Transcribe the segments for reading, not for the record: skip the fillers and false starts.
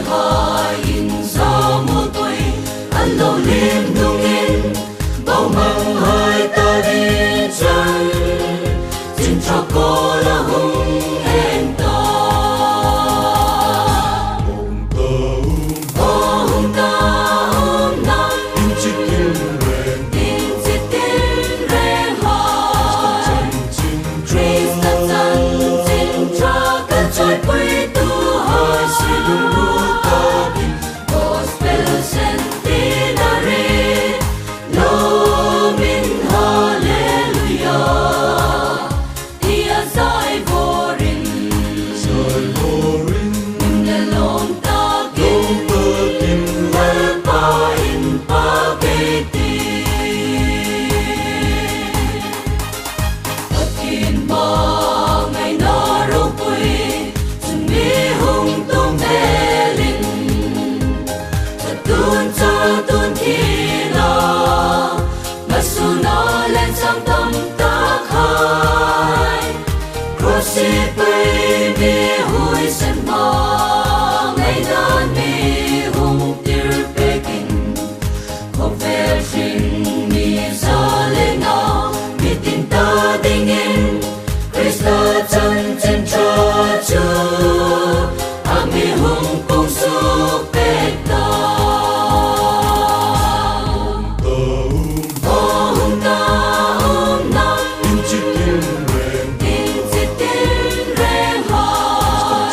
hoa in gió mùa tuổi ăn lâu liên nung in bao mong hai ta đi chân xin cho cô là hùng em ta hùng ta hôm nay tin chỉ tin rèn hoa Praise the sun xin cho các trôi quê tu hỏi sự đúng đua ta đi Gospel Centenary Lo min hallelujah Tia zai vorin Nimle lon ta kin Lalpa in pa beti Akin ba ngày na râu quê Sun mi hung tung delin Sa tuôn cha tuôn kina Masuna lên sang tâm ta khai Crossi bay mi hui sen ma Ngày na mi hung tir pekin Confession mi sa lên na Mi tin ta dingin Krista chân chân cho chu Ami hung kung su pek ta hung ta hôm nay tin chỉ tin rèn hoa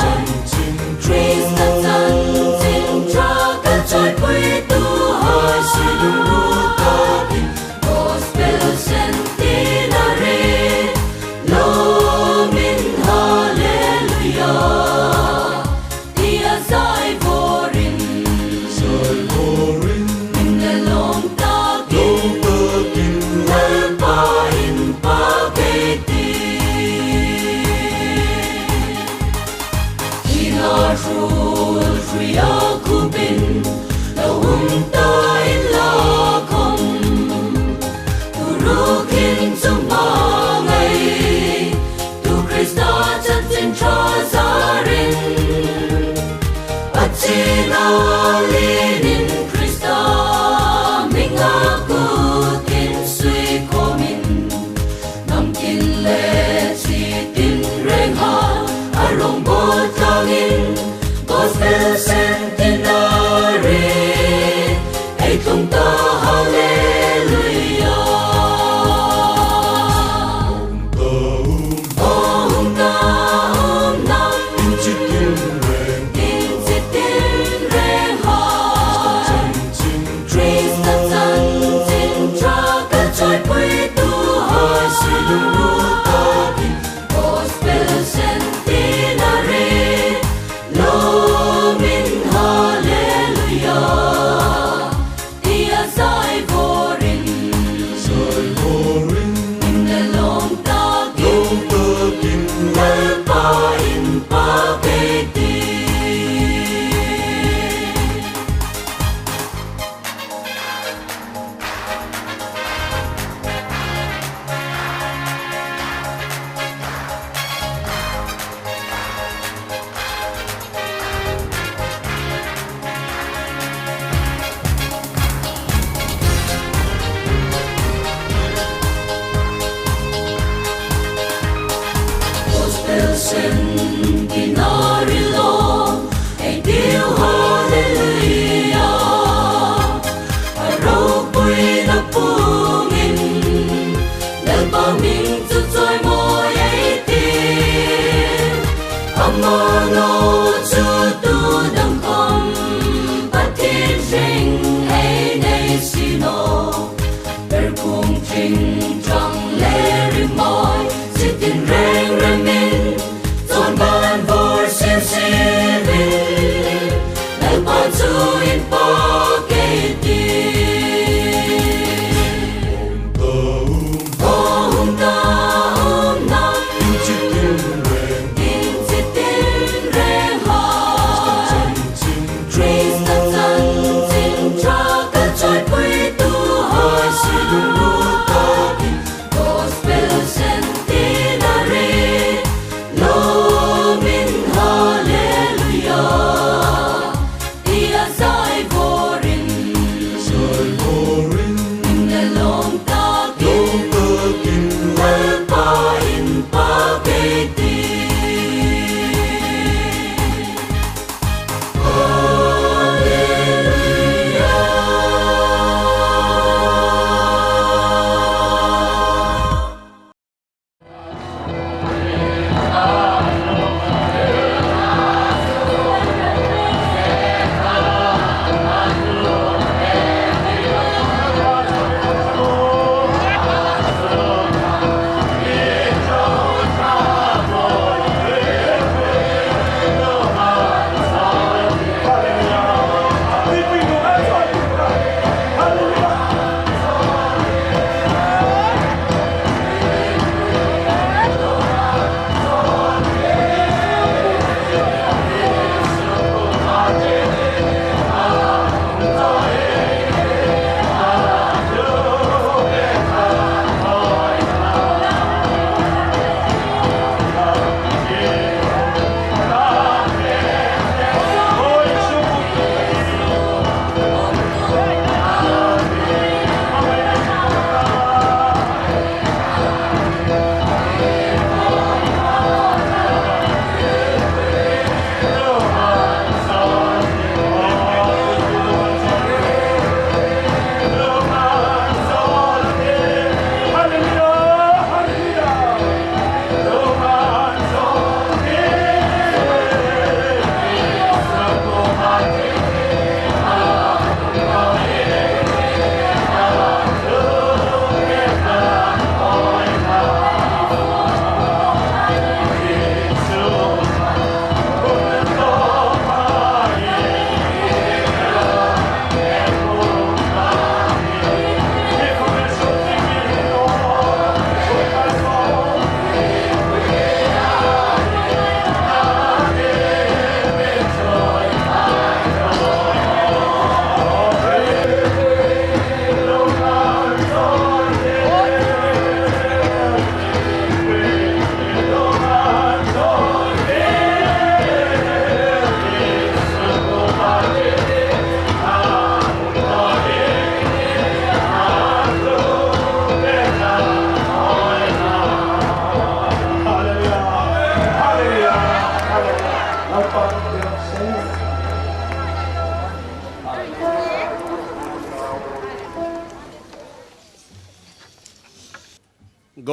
Praise the sun xin cho các trôi quê tu hỏi sự đúng đua ta đi Gospel Centenary Lo min hallelujah Tia zai vorin Nimle lon ta kin Lalpa in pa beti Ina rul ria kupin La ta in la kom Turukin sung ma ngày Tu Krista chân chân cho zarin Atina linin Krista Minh aku tin suy ko min Nam tin le si tin reng ha Arong bot langin Gospel Centenary Hãy tung ta hallelujah hung ta hôm nay tin chỉ tin rèn hoa Praise the sun xin cho các trôi quê tu hỏi sự đúng đua ta đi Gospel Centenary Lo min hallelujah Tia zai vorin Nimle lon ta kin Lalpa in pa beti Gospel Centenary lo Hãy điệu hallelujah Arau bui na pungin Lalpa min tu trôi môi ấy tim Amano chu tu đăng không Bắt thiên rinh ấy nay sino Per cung trình trong lê rừng môi Si tin rèn rèn min Tôn ban vor siêu siêu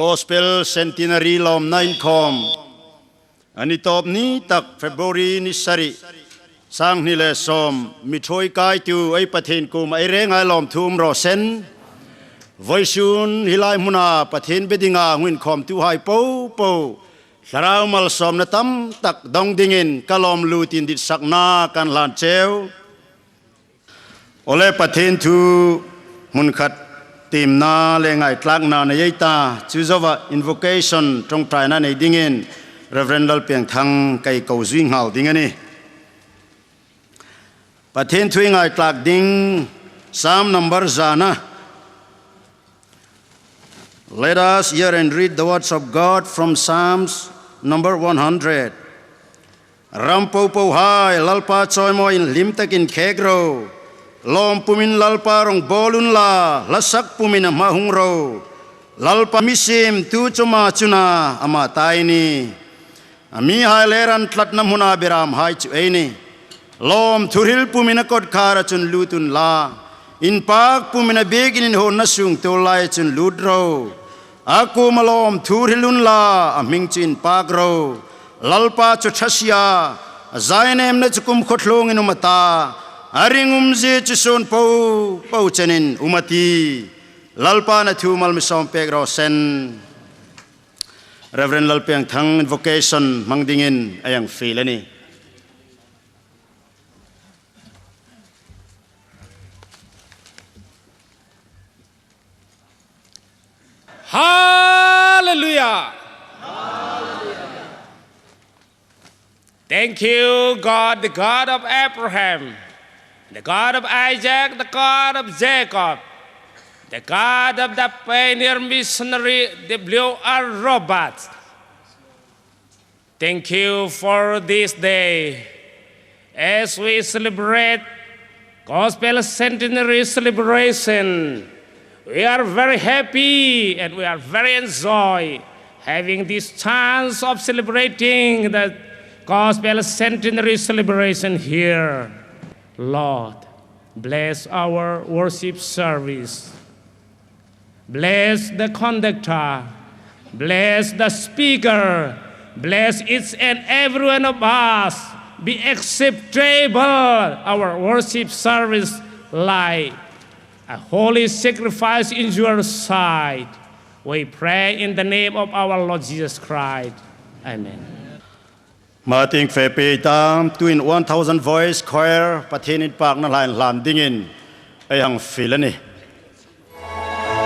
Gospel Centenary lom 9 khom anitop ni tak February ni sari sang ni le som mi thoi kai tu ai pathin kum ai rengai lom thum ro sen voisun hilai muna pathin bedinga ngin khom tu hai po po sarau mal som na tam tak dong dingin kalom lutin dit sakna kan lan cheu ole pathin tu mun khat tìm na le ngai tlak na na yeita chuzowa invocation trong trai na nei dingin Reverend Lalpiangthanga kai ko zwing hal dingani pathen thui ngai tlak ding psalm number zana. Let us hear and read the words of God from Psalms number 100. Rampo po hai lalpa choi mo in lim takin khegro lom pumin lalpa rong bolun la lasak pumin mahung ro lalpa misim tu chuma chuna ama taini ami hai leran tlat na muna biram hai chu eini lom thuril pumin kot khara chun lutun la in pak pumin begin in ho nasung to lai chun ludro aku malom thurilun la aming chin pak ro lalpa chu thasia zainem na chukum khotlong inumata aringum je chison po po chanin umati lalpa na thu mal misom pegro sen Reverend Lalpiangthanga Invocation mangdingin ayang filani. Hallelujah. Hallelujah. Thank you, God, the God of Abraham, the God of Isaac, the God of Jacob, the God of the pioneer missionary W.R. Roberts. Thank you for this day as we celebrate Gospel Centenary celebration. We are very happy and we are very enjoy having this chance of celebrating the Gospel Centenary celebration here. Lord, bless our worship service. Bless the conductor. Bless the speaker. Bless each and every one of us. Be acceptable our worship service like a holy sacrifice in your sight. We pray in the name of our Lord Jesus Christ. Amen. Mating fepe tam twin 1000 voice choir pathinit pak na lain lam dingin ayang filani. Hello.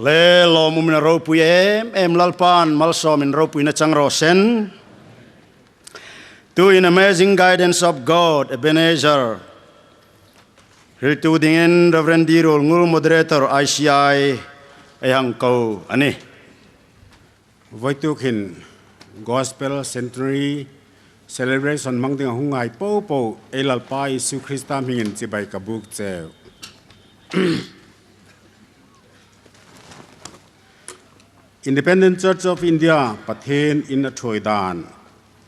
le lo mumina ropu em lalpan malsom in ropu in a changro sen. To in amazing guidance of God, Ebenezer, to the end of Ruolngul Moderator ICI ayang ko ani. Videography Gospel Centenary celebration mang ding hungai po Lalpai Su Christa mingin sibai kabuk che. Independent Church of India pathen in a Troidan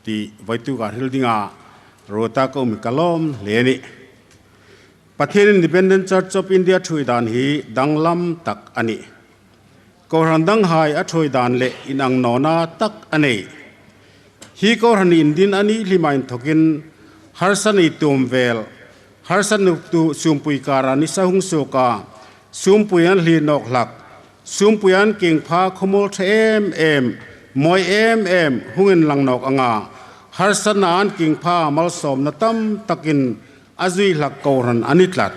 di Videography hildinga rota ko mikalom leni. Pathen Independent Church of India Troidan hi danglam tak ani. Korandang hai a Troidan le inang nona tak ani. Hi koran indin ani limain thokin harsan itum vel harsan tu sumpui karani sahung soka sumpuyan linok lak sumpuyan king pha khomol em moi em hungin langnok anga harsan an king pha malsom natam takin azui lak koran anitlat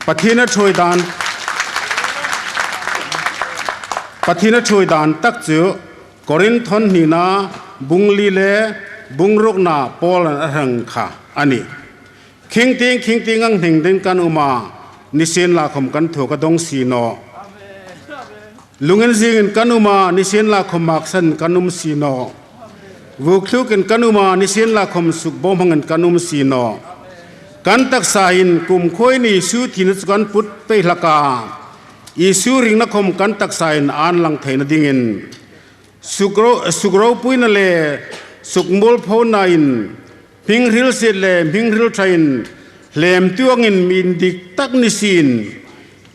pathina Troidan tak chu Korin thon nina bungli le bungrok na pol arang kha ani king ting ang hing den kan uma nisen la khom kan tho ka dong si no lungen jing kan uma nisen la khom maksan kanum si no vuklu ken kan uma nisen la khom suk bom hangan kanum si no kan tak sain kum khoi ni su thin kan put pe hlaka isu ring na khom kan tak sain an lang theina dingin sugro puina le sukmol phona in pingril se le pingril train lem tuangin min dik tak nisin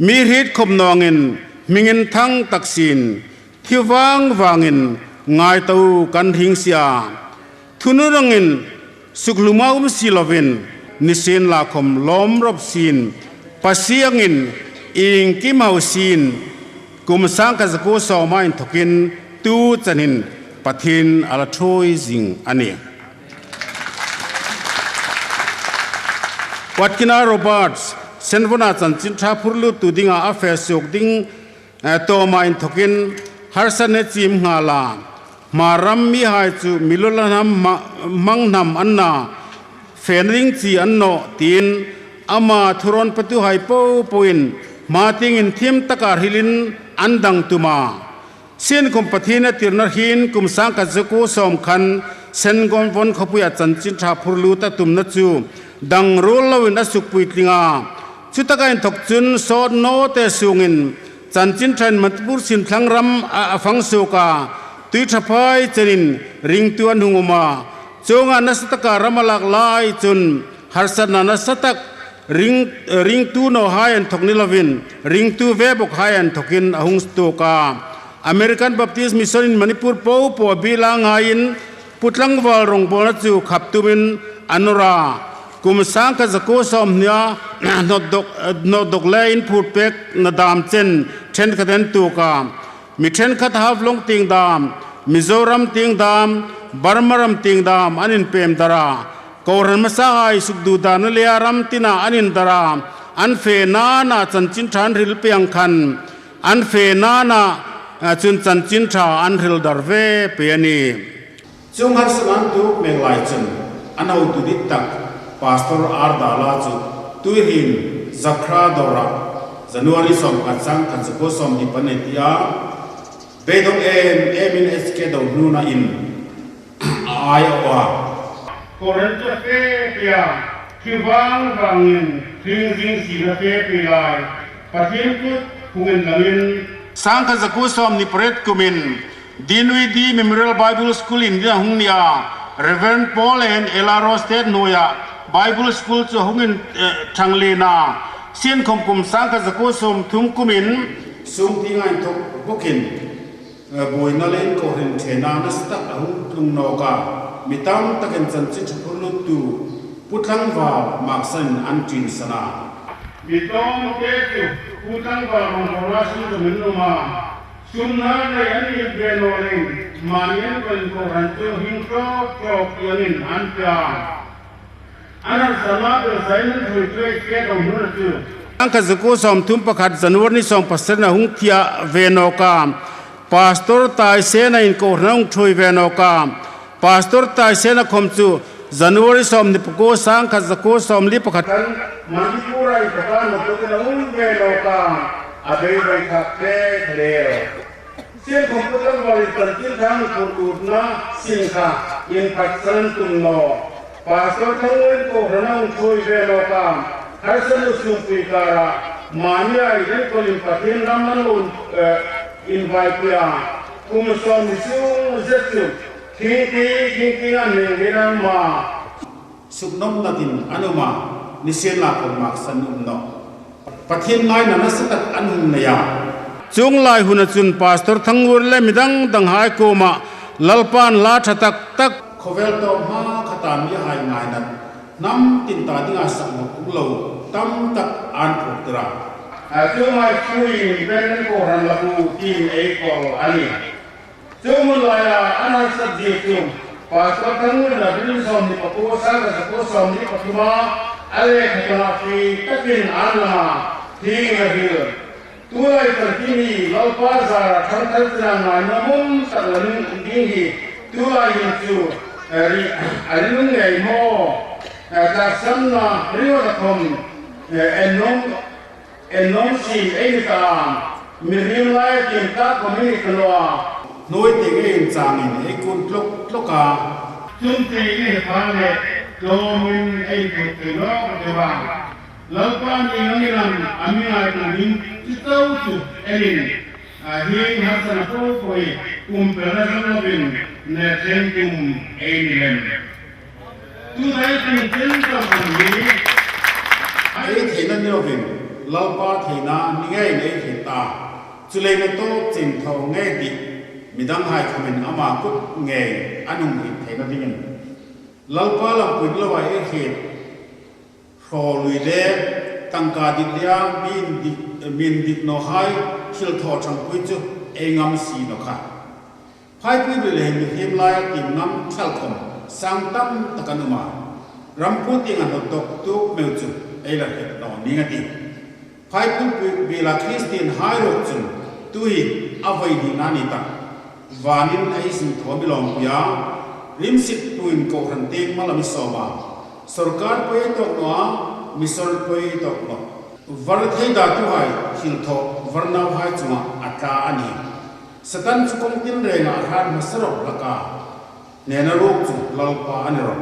mi hit khom nongin mingin thang taksin thiwang wangin ngai tau kan hing sia thunurangin sukluma silovin nisin la khom lom rop sin pasiangin ing kimau sin kumsang ka zaku so main thokin tu chanin pathin ala thoi jing ani Watkina Roberts senvona chanchin thapurlu tu dinga affair sok ding to main thokin harsane chim ngala maram mi hai chu milolanam mangnam anna fenring chi anno tin ama thuron patu hai poin mating in thim takar hilin andang tuma Sin kum pathina tirna hin kum sangka zuko som khan sen gon von khapuya chanchin tha phurlu ta tumna chu dang rol lawin asuk puitlinga chutaka in thokchun so no te sungin chanchin than matpur sin thangram afang soka tui thapai chenin ring tuan hunguma chonga nasataka ramalak lai chun harsana nasatak ring tu no hayan thokni lovin ring tu vebok hayan thokin ahung stoka American Baptist Mission in Manipur po bilang hain putlang wal rong bona chu khaptumin anura kumsang ka zako somnya no dok lain put pek na dam chen ka den tu ka mi chen khat hav long ting dam Mizoram ting dam Barmaram ting dam anin pem dara koran masahai sukdu dan learam tina anin dara an fe na chanchin than ril piang khan an fe na chun chanchin tha an ril darve peani chung har sanan tu meng lai chun anau tu dit tak pastor ardala chu tu hin zakra dora January som kachang kachko som di panetia bedong in sk do nuna in Iowa koran tu fe pia kiwang wangin ring si na fe pilai pathin ku kungen langin Sangka zakusom ni pret kumin Dinwi di Memorial Bible School in dia hungnia Reverend Paul and Elaro State Noya Bible School cho hungin Changlena Sien kum sangka zakusom thum kumin sum tingan tok bukin boy nalen ko hin thena nastak ahung tung noka mitam taken chanchi chupulu tu putlang wa maksan antin sana mitom ke Utang barang orasi dominuma, sumna dayani benoling, manian penkorantu hingko kianin anta. Anak sama bersaing berjuang ke domnatu, อังคากุสอมทุ่มประคัดจันวันนี้ส่งปัสนาหุงเทียเวนอกามพาสตอร์ตายเสนาอินโกรนงช่วยเวนอกามพาสตอร์ตายเสนาคมจูจันวันนี้ส่งนิปโกสังคากุสอมลิปประคัดมันที่ผู้ไรประการมาตุกนาหุงเวนอกามอาเบย์ไปขับเล่เลเสียงของผู้ตั้งบริษัทที่ทางคนดูดนะสิงคาอินพัฒน์ตุนโนพาสตอร์ทั้งวันโกรนงช่วยเวนอกามHarsanu sumpikara mania idan kolim patin ramanun invite kumsom nisung zetsu kingi anengiran ma subnom natin anuma nisela komak sanumno patin ngai na nasatak anhum naya chung lai hunachun pastor thangur le midang danghai koma lalpan la thatak tak khovel to ma khatam ya hai ngai na nam tin ta dinga sakmo kulo tam tak an pokra Cuma kui benen ko ran lagu tim ekol ani. Cuma laya anak sedih pasal kamu dah beli som di pakuasa dan som di pakuma ale kena takin ana tinggal hidup. Tuai terkini lalpazar kantor jangan namun terlalu tinggi. Tuai itu alung emo kasana riwatakom enom si enika mirilai kita kami keluar. Noi tinggi jangin ekun loka. Jumpa ini pada domin ekun keluar dewan. Lapan ingiran kami akan kita utuh elin. Akhir hasil pokoi kumpulkan robin nesentum elin. Tuai tinggal kami. Ai thena niovin lalpa thena ningai nei theta chulei na to chin tho nge di midang hai khamen ama kut nge anung hi thena dingin lalpa lam pui lawa e he ro lui le tangka dik lia min dik no hai thil tho chang pui chu engam si no kha phai pui le mi hem lai tim ngam thal khom sang tam takanuma rampu tingan tok tu meu chu ai là hiện đó ní ngati phải cũng vì là Christian hai rồi chun tui avai đi nani ta và nên ai xin thọ bị lòng bia lim sit tuin cầu hành tiên mà làm sao mà sarkar pay tok nó misal pay tok nó var thấy đã tu hai hin thọ var nào hai chunga aka ani satan chukong tin re na han masarok laka nena rok chu lalpa ani ro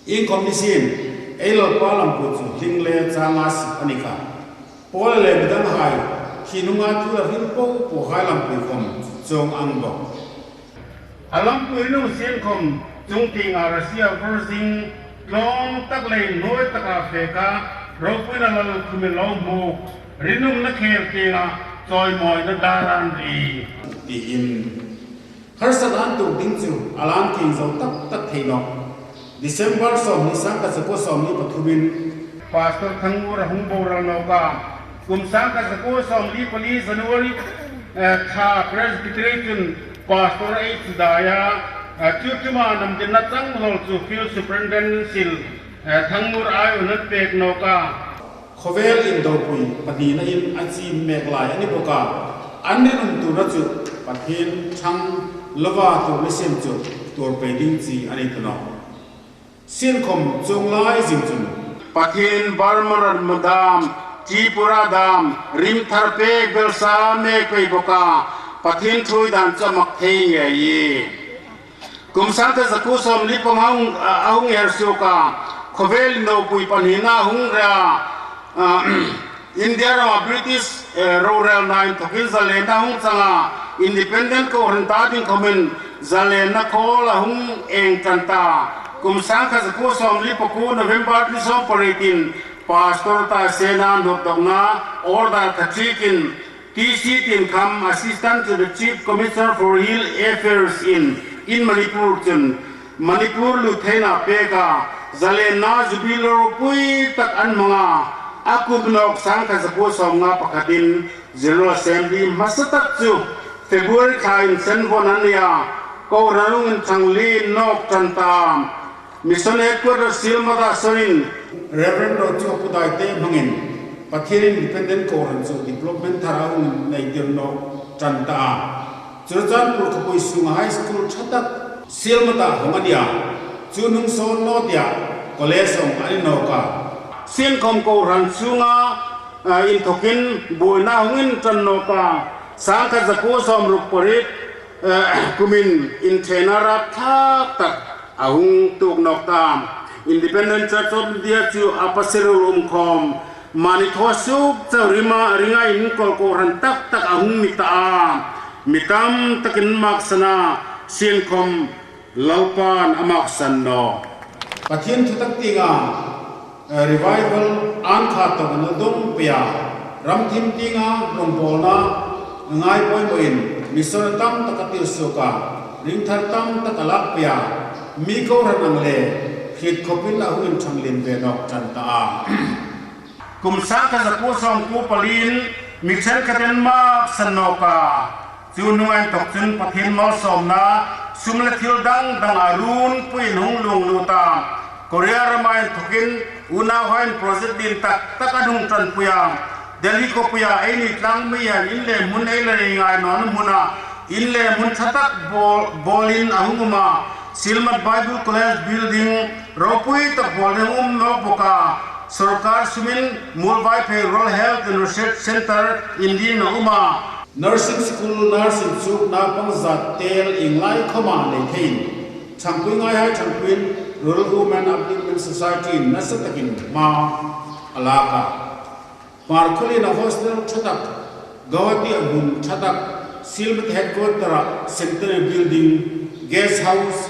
in condition Elo palam putu hingle changa anika. Pola le bidang hai hinunga tula rinpo po hai lam pui kom chong angbo. Alam pui nu sien kom chung ting arasia versing long tak le noi taka feka ro pui na lalu kumelo mo rinum na kher tinga choi moi na daran ri ti in har sadan tu ding chu alam king zo tak theino December som ni sang ka sako som ni pathubin pastor thangur humbo ranoka kum sang ka sako som li pali January kha presbyterian pastor ai sudaya chutuma nam din na chang hol chu field superintendent sil thangur ai unat pek noka khovel in do pui pani na in achi meklai ani boka anni rum tu na chu pathin chang lova tu mesem chu tor pe ding chi ani tuno Sien kom chung lai jing chun pathin barmaran madam tripura dam rim tharpe belsa me koi boka pathin thui dan chamak thei nge yi kumsang ta zaku som li pom aung yer suka khovel no pui panhina hung ra India ra British rural nine thokin zalena hung changa independent ko ranta ding komen zalena khola hung eng tanta kumsang ka zaku som li poku November ni som paritin pastor ta sena dokna order kachikin TC tin kam assistant to the chief commissioner for hill affairs in Manipur Manipur luthena peka zalena jubilo pui tak an manga akubnok sang ka zaku som nga pakatin zero assembly masatak chu February khain senvonania ko ranung changli nok tantam Mission headquarters Silmada Sorin Reverend Rocho Pudai te mangin ประเทศอินดิเพนเดนต์โกรันจูดิพลอปเมนต์ทาราอุนในเดือนนกจันตาจุดจันปุรขบุยสุงไฮสคูลชัดตักเซียลมาตาของอันยาจูนุงโซนโนเดียก็เลสองอันนกาเซียนคอมโกรันสุงาอินทกินบุยนาหงินจันนกาสังกัดกูสมรุปปริตกุมินอินเทนาราทักตักอาหุงตุกนกตามอินดิเพนเดนต์จัดจอมเดียจูอาปัสเซรุลคอมมานิทวสุกเจ้าริมาริงาอินกอลโกรันตักตักอาหุงมิตามิตามตักินมักษณะเสียงคมเล่าปานอมักษณะปะเทียนทุตักติงาrevival อันขาดตกันดงเปียรำทิมติงาลงโบนาง่ายป่วยบ่อินมิสรตัมตะกติสุการิงทันตัมตะกลักเปียมีโกรันอังเลผิดขบินละหุ่นชังลินเวนอกจันตากุมสังกัจกูสองกูปลินมิเชลคาเดนมาสนอกาจูนวยตกจุนปะเทนมอสอมนาสุมเลทิลดังอารุนปุยนงลุงลูตาโคเรียรามายทุกินอุณาหอยโปรเจกต์ดินตักตะกดุงจันปุยามเดลิโกปุยาเอนิตังเมียอินเลมุนเอเลงไงนอนมุนาอินเลมุนชัตักบอลินอาหุมาซิลมัดไบเบิลคอลเลจบิลดิ้งรอปุยตักบอลนนกบุกาसरकार सुमिल मूलवाई पे rural health and research centre Indian Uma nursing school nursing सुक ना पंजाब तेल इंगलाई खमा लेथेन छंगपुई हाय छंगपुई रूरल वुमेन अपलिफ्टमेंट सोसाइटी नसतकिन मा अलाका पारखुली ना हॉस्टल छतक गवती अबुन छतक silver headquarter centenary building guest house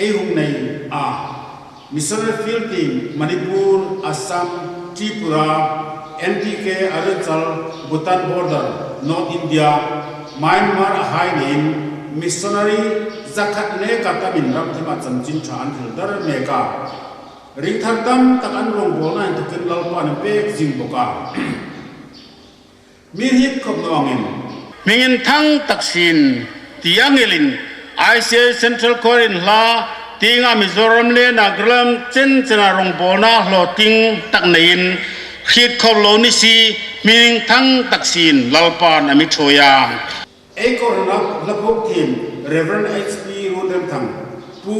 एहुम nei a Missionary Fielding, Manipur, Assam, Tripura, NTK, Arunachal, Bhutan border, North India, Myanmar, Hainin, Missionary Zakat ne katamin Ramthima Chanchin Chan Hildar Meka, Ringthardam Takan Rongbona and Tukin Lalpan Pek Zimboka. Mirhip Kopnoangin, Mingin Thang Taksin, Tiangelin, ICA Central Korean La. Tinga Mizoram le nagram chen chena rongbona hloting taknein khit khoblo ni si ming thang taksin lalpan ami thoya ekorna labok team Reverend HP Remthang pu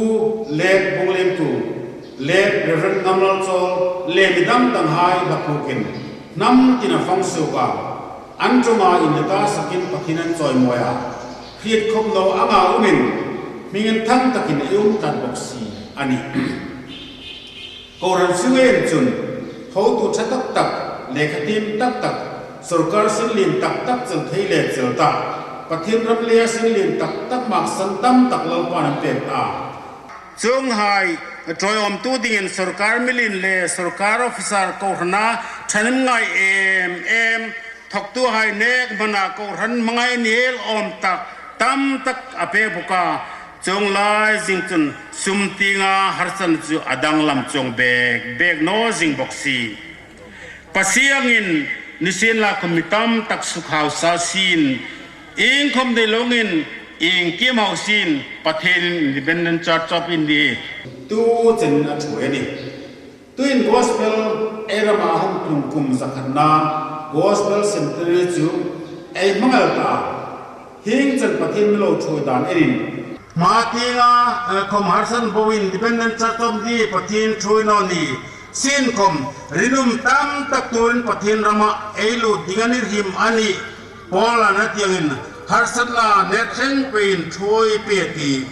le bonglem tu le Reverend Namlal Chol le midam tanghai lapokin nam tina fangsuka anchoma inata sakin pakhinan choi moya khit khoblo anga umin Mingin thang takin ayung tan boksi ani koran suwen chun ho tu chatak tak lekhatim tak tak sarkar sinlin tak tak chal theile chelta pathin ram le sinlin tak tak mak santam tak lalpan pe ta chung hai troyom tu dingin sarkar milin le sarkar officer ko hna thanim ngai em thok tu hai nek bana ko ran mangai nel om tak tam tak ape buka Chong lai jing chun sum tinga harsan chu adang lam chong beg no jing boxi pasiangin nisin la komitam tak sukhau sa sin ing khom de longin ing kim hau sin pathen independent church of india tu chen a thue ni tuin gospel era ma hum tum kum zakhanna gospel centenary chu ei mangal ta hing chen pathen melo thoi dan erin Matinga Comharsan Bowen Independent Church of the Patin Truinoni Sin Com Rinum Tam Taktuin Patin Rama Elu Diganir Him Ani Paula Natiangin Harsatla Nethen Pain Troy Peti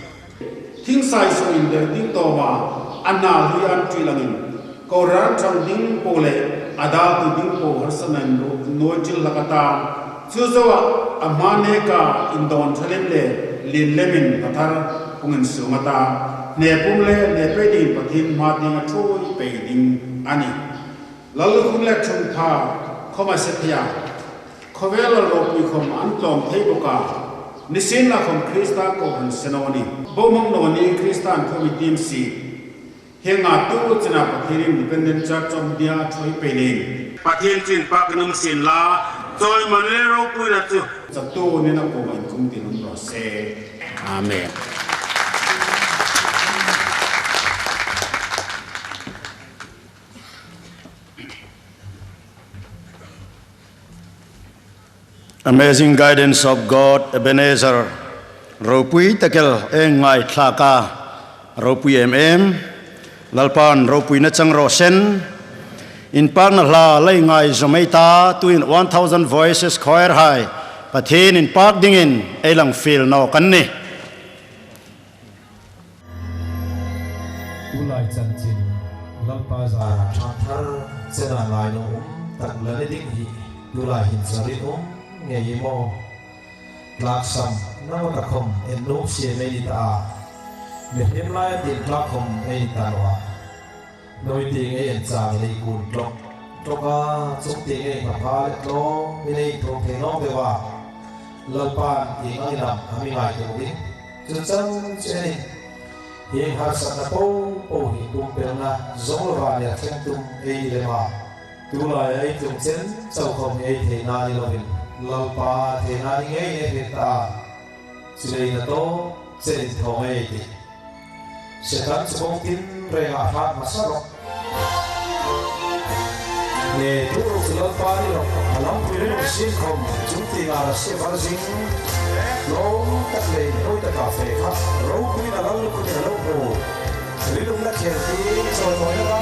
Ting Sai So in the Ding Tova Anna Lian Trilangin Koran Chang Ding Pole Adal to Ding Po Harsan and Nochil Lakata Chuzawa Amaneka Indon Chalemle Lin Lemin Patar Pungin Sumata Ne Pumle Ne Pedin Patin Martin a Troy Peding Ani Lalrohlu Chung Pa Koma Setia Kovela Lopikom Anton Teboka Nisina from Krista Kohan Senoni Bomong Noni Christian Committee C Henga Tu China Patin Independent Church of Dia Troy Peding Patin Chin Pakanum Sin La Joy Manero Puiratu Zato Nina Koma in Kumtinum Rose Amen. Amazing guidance of God, Ebenezer. Ropui takel ngai thlaka. Ropui lalpan ropui na chang rosen. In park na la lay ngai zomeita to in 1,000 voices choir high. Pathin in park dingin elang feel no kanni. Tulai chanchin lalpa za thar sena ngai no tak lani ding hi tulai hin sari nghe mo lạc sam nang ta khom en no se me ni ta me hem lai tin lạc khom e ta wa noi ti nge en cha ni kun tlok toka chung ti nge pa pha le lo mi nei thong the no be wa lalpan ti ngai nam ami ngai to ding chu chang che ni hi har sa na po hi tum pe na zong wa ya chen tum e le ma tu lai ai chung chen chau khom e the na ni lo hin lalpa thế na nghe nghe ta chỉ đây là to trên thầu ấy thì sẽ tận dụng tin về hạ phát mà sao đó nè tu lalpa đi rồi lòng quý nó xin không chúng ta sẽ phát sinh lâu tất lên lâu tất cả phải khác lâu quý là lâu quý là lâu hồ vì lúc đó chuyện thì rồi nói đó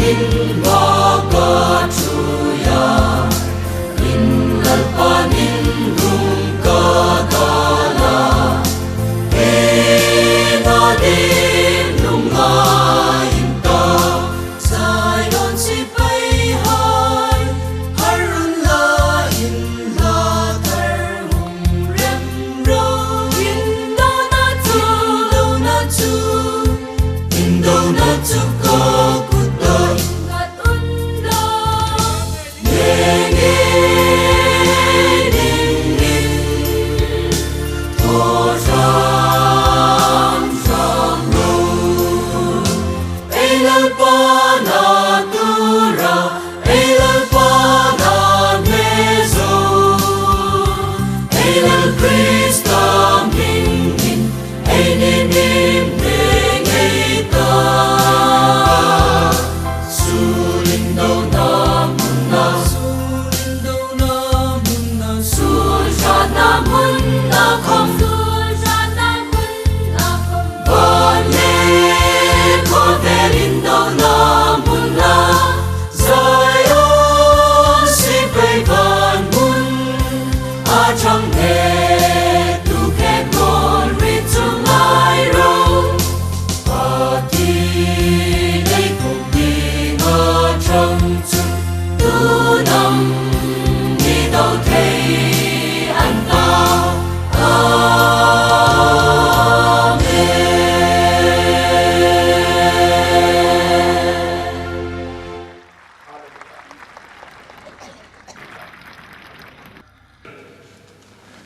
in Invocation, in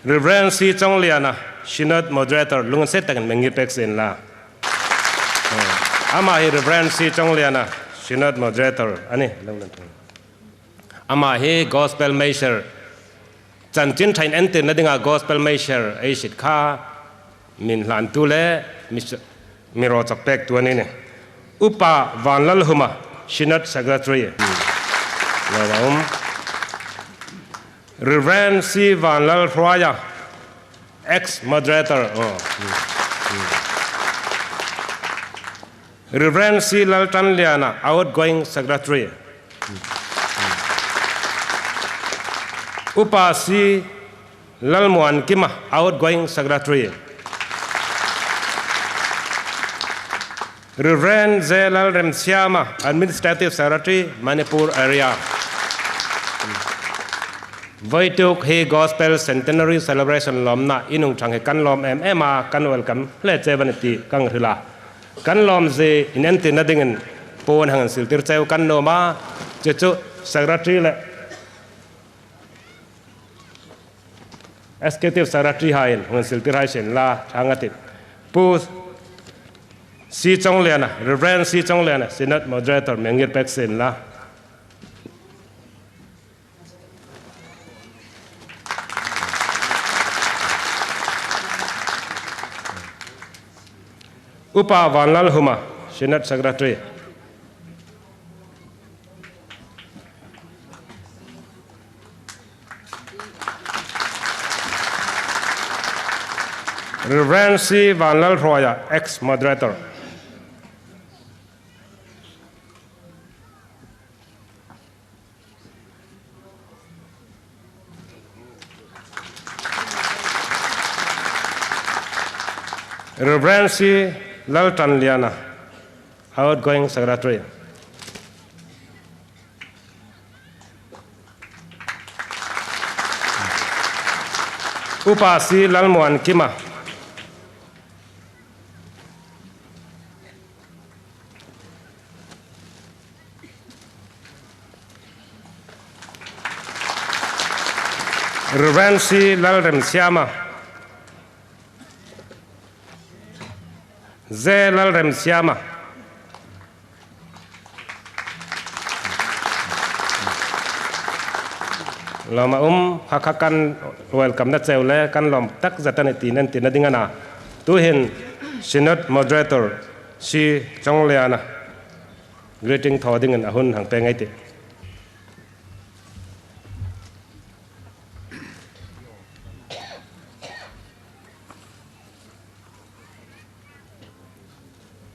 Reverend Si Chong Liana, Sinate Moderator, lungan set takan mengi peksin la. Ama hi Reverend Si Chong Liana, Sinate Moderator, ani lungan. Ama hi Gospel Measure, chan chin thain entin na dinga Gospel Measure, ay sit kha min lan tu le miro chak pek tu ani ne. Upa Van Lalhuma, Sinate Secretary. Reverend Si Van Lalrohlu, ex-moderator. Reverend Si Lalpiangthanga, outgoing secretary. Upa Si Lalmuankima, outgoing secretary. Reverend Zelal Remsiama, administrative secretary, Manipur area. Vaiktuk he gospel centenary celebration lomna inung changhe kan lom ema kan welcome le chevaniti kang rila kan lom je inenti nadingen pon hangan siltir cheu kan no ma chechu secretary le executive secretary hain hangan siltir hai sen la changati pu Si Chong Liana, Reverend Si Chong Liana, Sinate Moderator mengir pek sen la. Upa Van Lalhuma, Sinate Secretary. Reverend Si Van Lalrohlu, ex-moderator. Reverend Si Lalpiangthanga, outgoing secretary. Upa Si Lalmuankima, Reverend Si Lalremsiama, Zelal Remsiama, lama hakakan welcome na ceule kan lom tak zatan itinan tinadingana tuhin Sinate Moderator Si Chong Liana greeting thodingen ahun hang pengai ti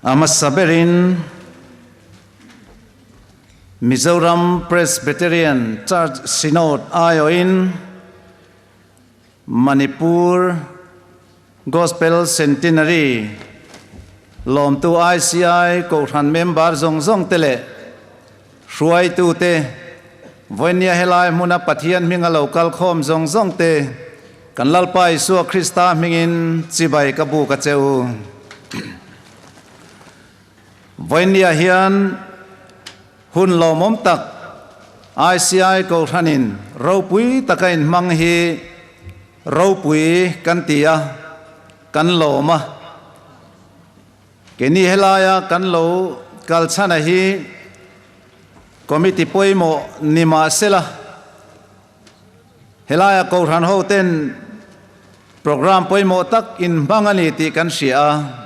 Amasaberin Mizoram Presbyterian Church Synod Ayoin Manipur Gospel Centenary Lom tu ICI Kouthan member zong tele Shuai tu te Voinia helai muna pathian minga local khom zong te Kan lalpai suwa Krista mingin Cibai kabu kaceu Voinia hian hun lomom tak ICI Kouthanin ropui takain manghi ropui kantia kan loma keni helaya kan lo kalchana hi committee poimo nima sela helaya Kouthan hoten program poimo tak in bangani ti kan sia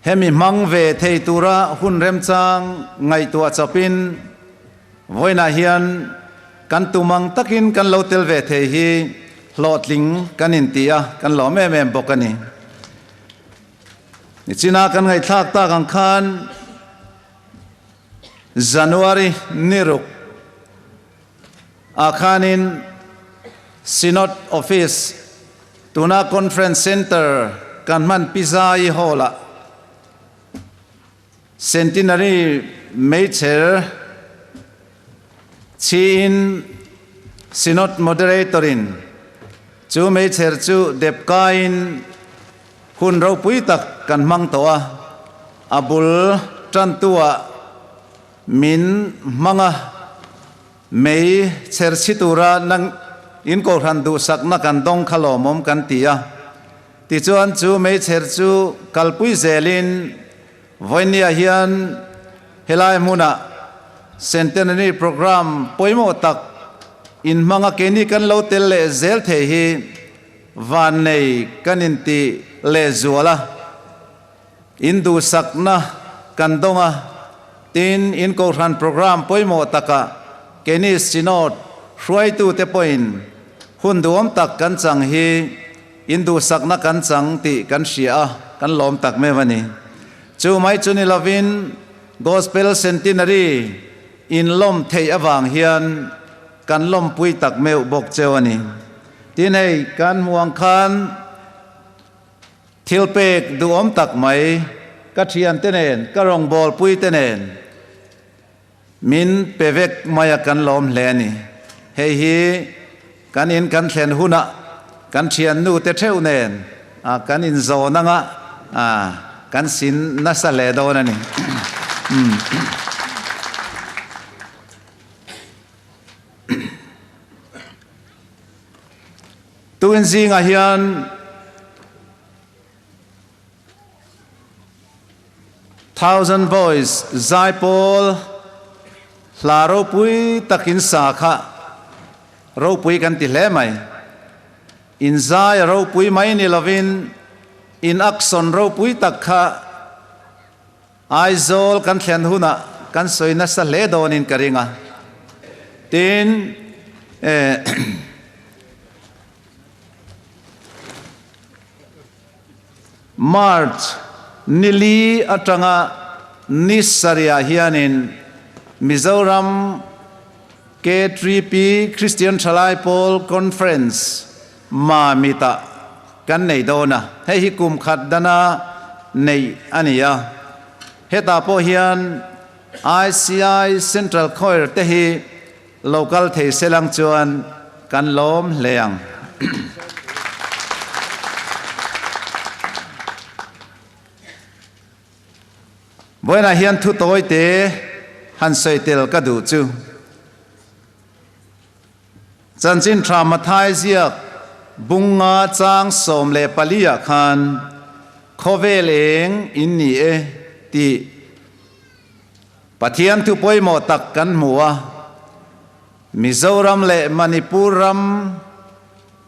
hemi mangve thei tura hun remchang ngai tua chapin voina hian kan tumang takin kan lotel ve thei hi hlotling kan intia kan lo me bokani ni china kan ngai thak ta kan khan January niruk akhanin Synod office tuna conference center kan man pizza i hola Centenary Major Chin Synod Moderatorin Chu Major Chu Depkain Hun Rau Pui Tak Kan Mang Toa Abul Trantua Min Manga Mei Cher Situra Nang in ko ran du sak na kan dong khalo mom kan tia ti chuan chu mei cher chu kalpui zelin voinia hian helai muna Centenary program poimo tak in manga keni kan lo tel le zel the hi van nei kanin ti le zuala in du sak na kan donga tin in ko ran program poimo taka keni sinot hruai tu te point hun duam tak kan chang hi in du sak na kan chang ti kan sia kan lom tak me wani chu mai chuni lovin gospel centenary in lom thei awang hian kan lom pui tak meu bok chewani tin hei kan muang khan thilpek duom tak mai ka thian tenen ka rong bol pui tenen min pevek maya kan lom hleni hei hi kan in kan thlen huna kan thian nu te theu nen kan in zo nanga kan sin na sa le do na ni tuin zinga hian thousand boys zai pol hlaro pui takin sa kha ro pui kan ti hle mai in zai ro pui mai ni lovin in akson ro pui tak kha aizol kan thlen huna kan soina sa le don in karinga tin March nili atanga nisaria hianin Mizoram K3P Christian Chalai Paul Conference ma mita kan nei dona hei hi kum khat dana nei ania heta po hian ICI Central Choir te hi local thei selang chuan kan lom leang Buena hian thu toi te han soi tel ka du chu chan chin traumatized ziak bunga chang som le palia khan khovel eng in ni e ti pathian thu poimo tak kan muwa Mizoram le Manipur ram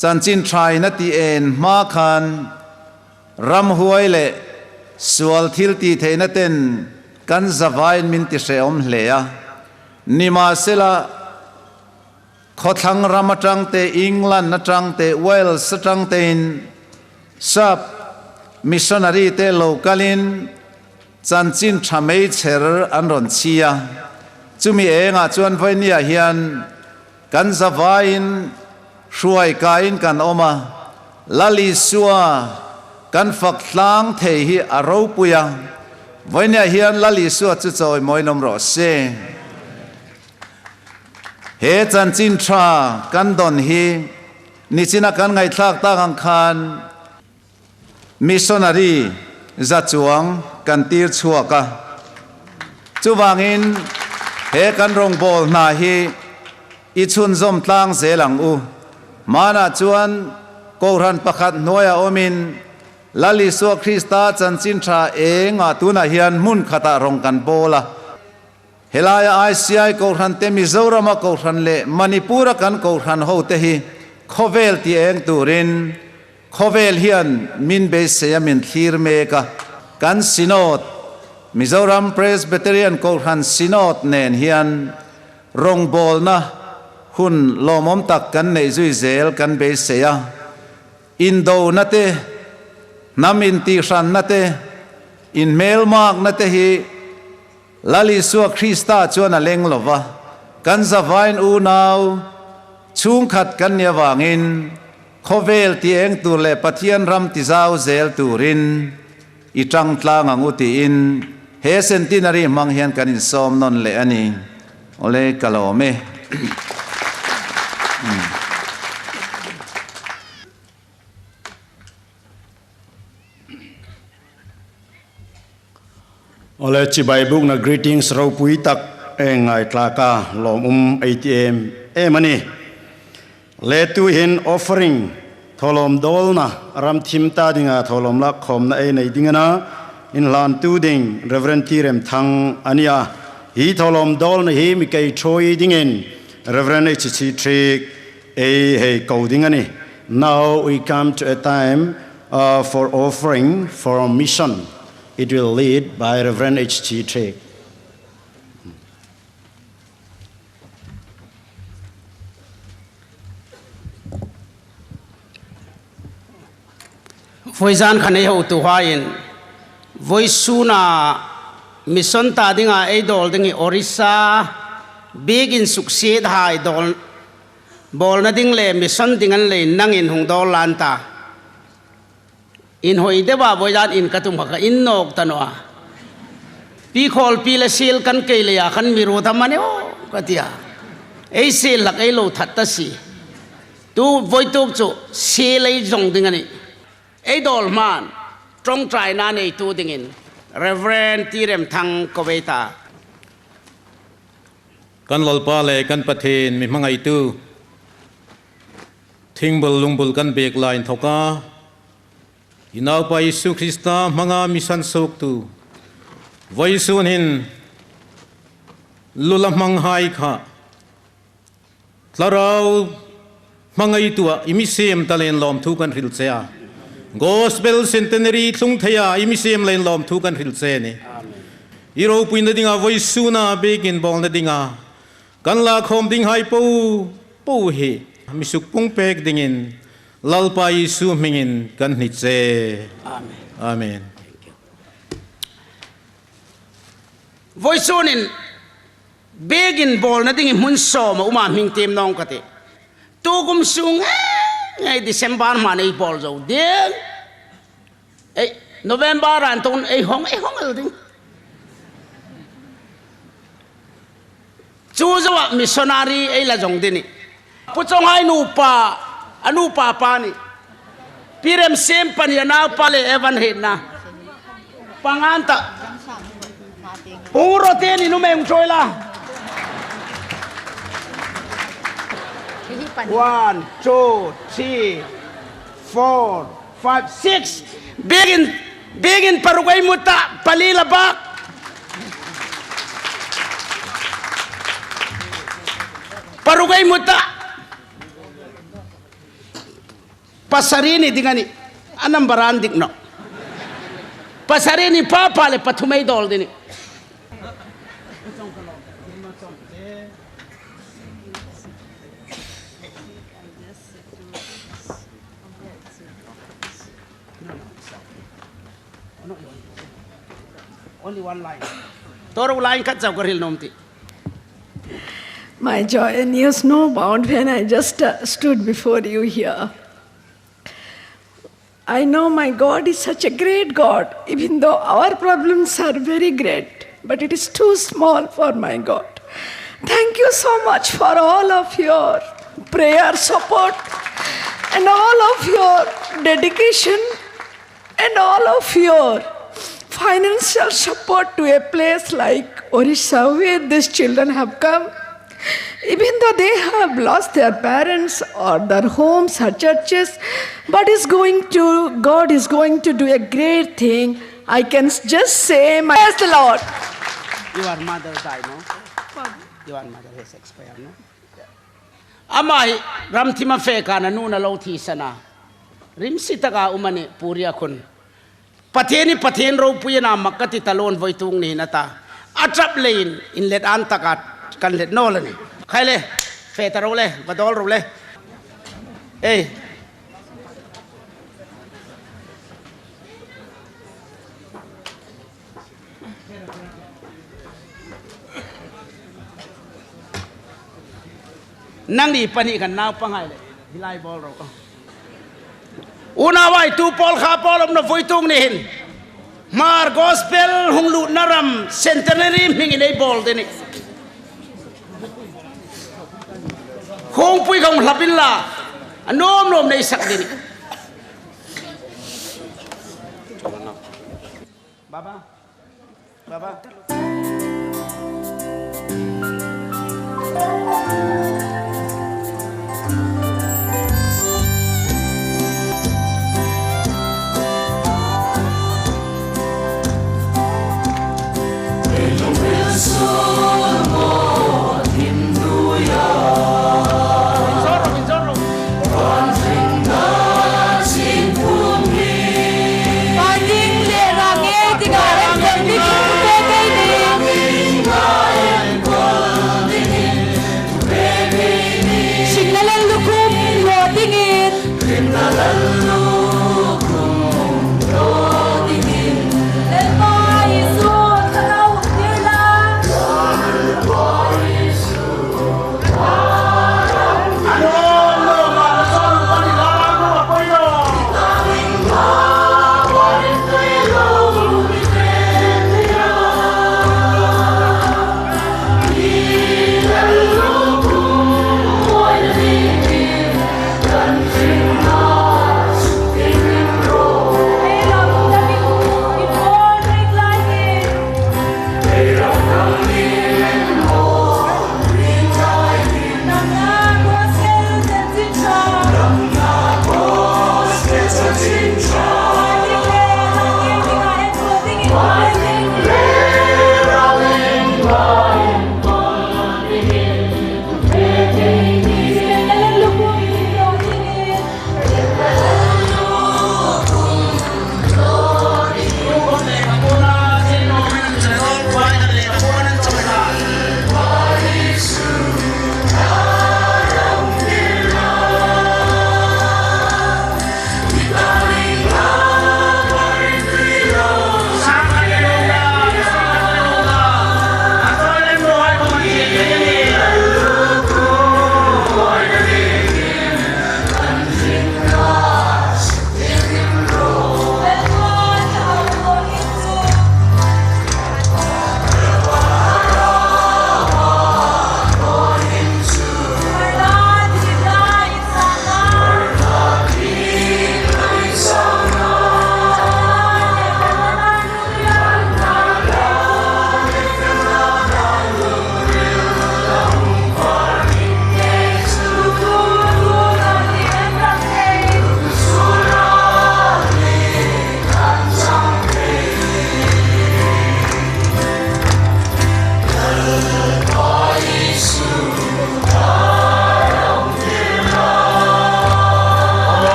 chan chin trai na ti en ma khan ram huai le sual thil ti theina ten kan zavain min ti seom hleya nima sela khothang ramatang te England na tang te Wales tang te in sap missionary te localin chanchin thamei cher an ron chia chumi enga chuan voinia hian kan zavain hruai kain kan oma lali suwa kan phak tlang thei hi aro puya voinia hian lali suwa chu choi moinom ro se he chan chin tha kan don hi nichina kan ngai thlak ta ang khan missionary za chuang kan tir chuaka chuwangin he kan rong bol na hi i chun zom tlang zelang u mana chuan ko ran pakhat noya omin lali so Krista chan chin tha enga tuna hian mun khata rong kan bola helaya ICI ko ran te Mizoram ko ran le Manipur kan ko ran ho te hi khovel ti eng turin khovel hian min be se min thir me ka kan sinot Mizoram Presbyterian ko ran sinot nen hian rong bol na hun lomom tak kan nei zui zel kan be se ya indo na te namin ti ran na te in mail mark na te hi lali suwa Krista chuan a leng lova kan zavain u naw chung khat kan nia wangin khovel ti eng tur le pathian ram ti zau zel turin i tang tlang ang uti in he centenary mang hian kan in som non le ani ole kalome Ole chi Bible na greetings ro pui tak engai tlaka lom ATM emani let to hin offering tholom dolna ram thim ta dinga tholom la khom na e nei dingana in lan tu ding Reverend Remthang ania hi tholom dol na hi mi kai choi dingin Reverend HC Trick hey coding. Now we come to a time for offering for a mission. It will lead by Reverend HC Trick. Voisan khane ho tu hain voisuna mission ta dinga idol dingi Orissa big in succeed hai dol bol na ding le mission dingan le nang in hung dol lanta in hoi de ba voisan in katum ka in nok tanwa pi khol pi le sil kan ke le ya kan mi ro thamane o katia ei sil lak ei lo thatta si tu voitok chu sil ei jong dingani idol man trong trai na nei tu dingin Reverend Remthang Koveta kan lalpa le kan pathin mi mangai tu thingbul lungbul kan bek line thoka inau pa Yesu Krista manga mission sok tu voisun hin lulam manghai kha tlarau mangai tu imisem talen lom thu kan ril chea Gospel Centenary tlung thaya imisem len lom thu kan ril che ni iro puin dinga voisuna begin bol na dinga kan la khom ding hai po he misuk pung pek dingin lalpa Yesu mingin kan ni che amen voisunin begin bol na dingin mun so ma uma ming tem nong kate tu gum sung ngay December man ay bol zo ding ay November anton ay hong al ding chú zawa missionary ay la jong dini puchong hai anu pa ni pirem sem paniana pale evan hena panganta puro teni no meng choila 1 2 3 4 5 6 begin parugay muta palila bak parugay muta pasarini dingani anam barandik no pasarini papale patumay dol dini only one line toro line kat jaw karil nomti. My joy knew no bound when I just stood before you here. I know my God is such a great God, even though our problems are very great, but it is too small for my God. Thank you so much for all of your prayer support and all of your dedication and all of your financial support to a place like Orissa where these children have come. Even though they have lost their parents or their homes or churches, but God is going to do a great thing. I can just say, praise the Lord. Your mother died, no? Your mother has expired, no? Amai ramtima feka na nuna lauti sana. Rimsitaka umane puria kun. Pathen ro puyana makati talon voitung ni nata. Atrap lane in let antakat. Kan let no lani khaile feta ro le badol ro le ei nang ni pani kan naw pangai le hilai bol ro una wai tu pol kha polom na voitung ni hin mar gospel hunglu naram centenary mingi nei bol deni Kung pui kong lapin la, anom na isak din. Baba.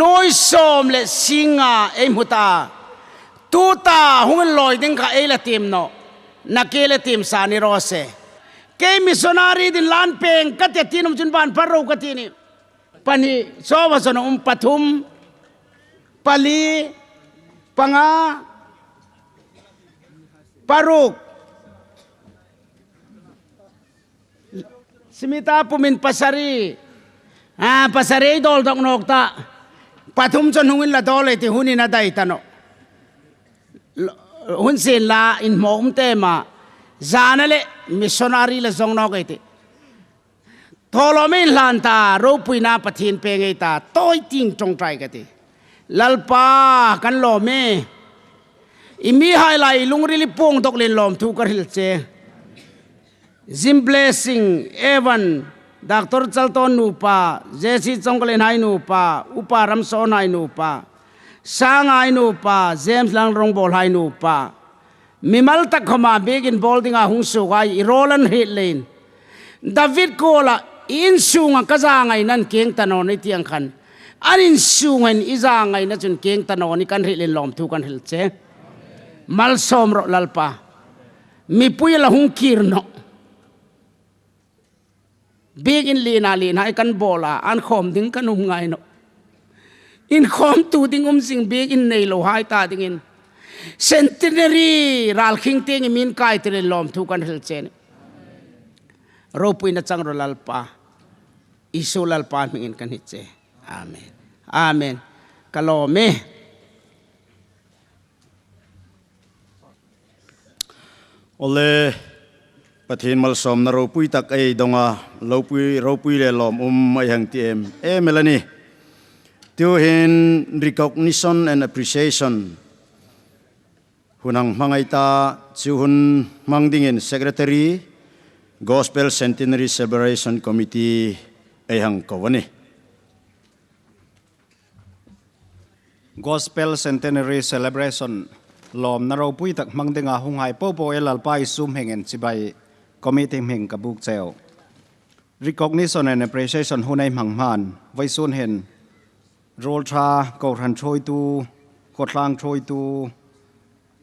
noi som le singa em huta tu ta hung loi ding kha e la tim no na ke le tim sa ni ro se ke missionary din lan peng ka te tinum chun ban paro ka ti ni pani so wa sono pathum pali panga paruk simita pumin pasari pasari dol dok nok ta pathum chon hungin la dol ti hunin na dai tano hun sin la in mom te ma zanale missionary la zong nok ai ti tholomin lan ta ro puina pathin pe ngai ta toy ting tong trai ka ti lalpa kan lo me imi highlight lungri li pong dok len lom thu kar hil che Zim blessing Evan Dr. Chalton nupa Jesse Chongklen hai nupa Upa Ramson hai nupa Sang hai nupa James Langrong bol hai nupa Mimal tak khoma begin bolding a hung su gai Roland Hitlein David Kola in sunga kazangai nan keng tanon ni tiang khan anin sungan izangai na chun keng tanon ni kan Hitlein lom thu kan hil che mal som ro lalpa mi puy la hung kirno big in lina hai kan bola an khom ding kan ngai no in khom tu ding sing big in nei lo hai ta ding in Centenary ral king ting min kai te lom thu kan hil chen ro pui na chang ro lalpa isu lalpa mingin kan hit che amen amen kalome ole pathin mal som na ro pui tak ai donga ro pui le lom mai hang tiem melani to hin recognition and appreciation hunang mangai ta chu hun mangding in secretary gospel centenary celebration committee ai hang kawani gospel centenary celebration lom na ro pui tak mangdinga hunghai popo elal pai sum hengen chibai committee heng kabuk cheo recognition and appreciation hunai mangman vaisun hen rol tha ko ran throi tu ko tlang throi tu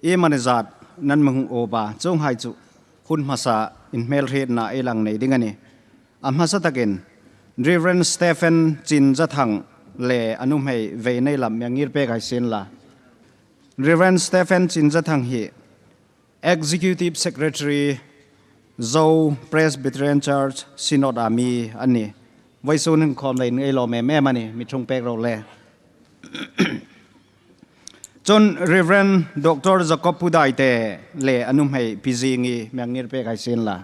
e manezat nan mang oba chong hai chu hun masa in mel red na elang nei dingani amhasa takin Reverend Stephen Chin Jathang le anum hei ve nei lam mangir pe kai sin la Reverend Stephen Chin Jathang hi Executive Secretary Zo Presbyterian Church Synod Ami ani vaisun khom lein ei lo me mani mi thung pek ro le John Reverend Dr. Jacob Pudai te le anum hei PG ngi mangir pe kai sin la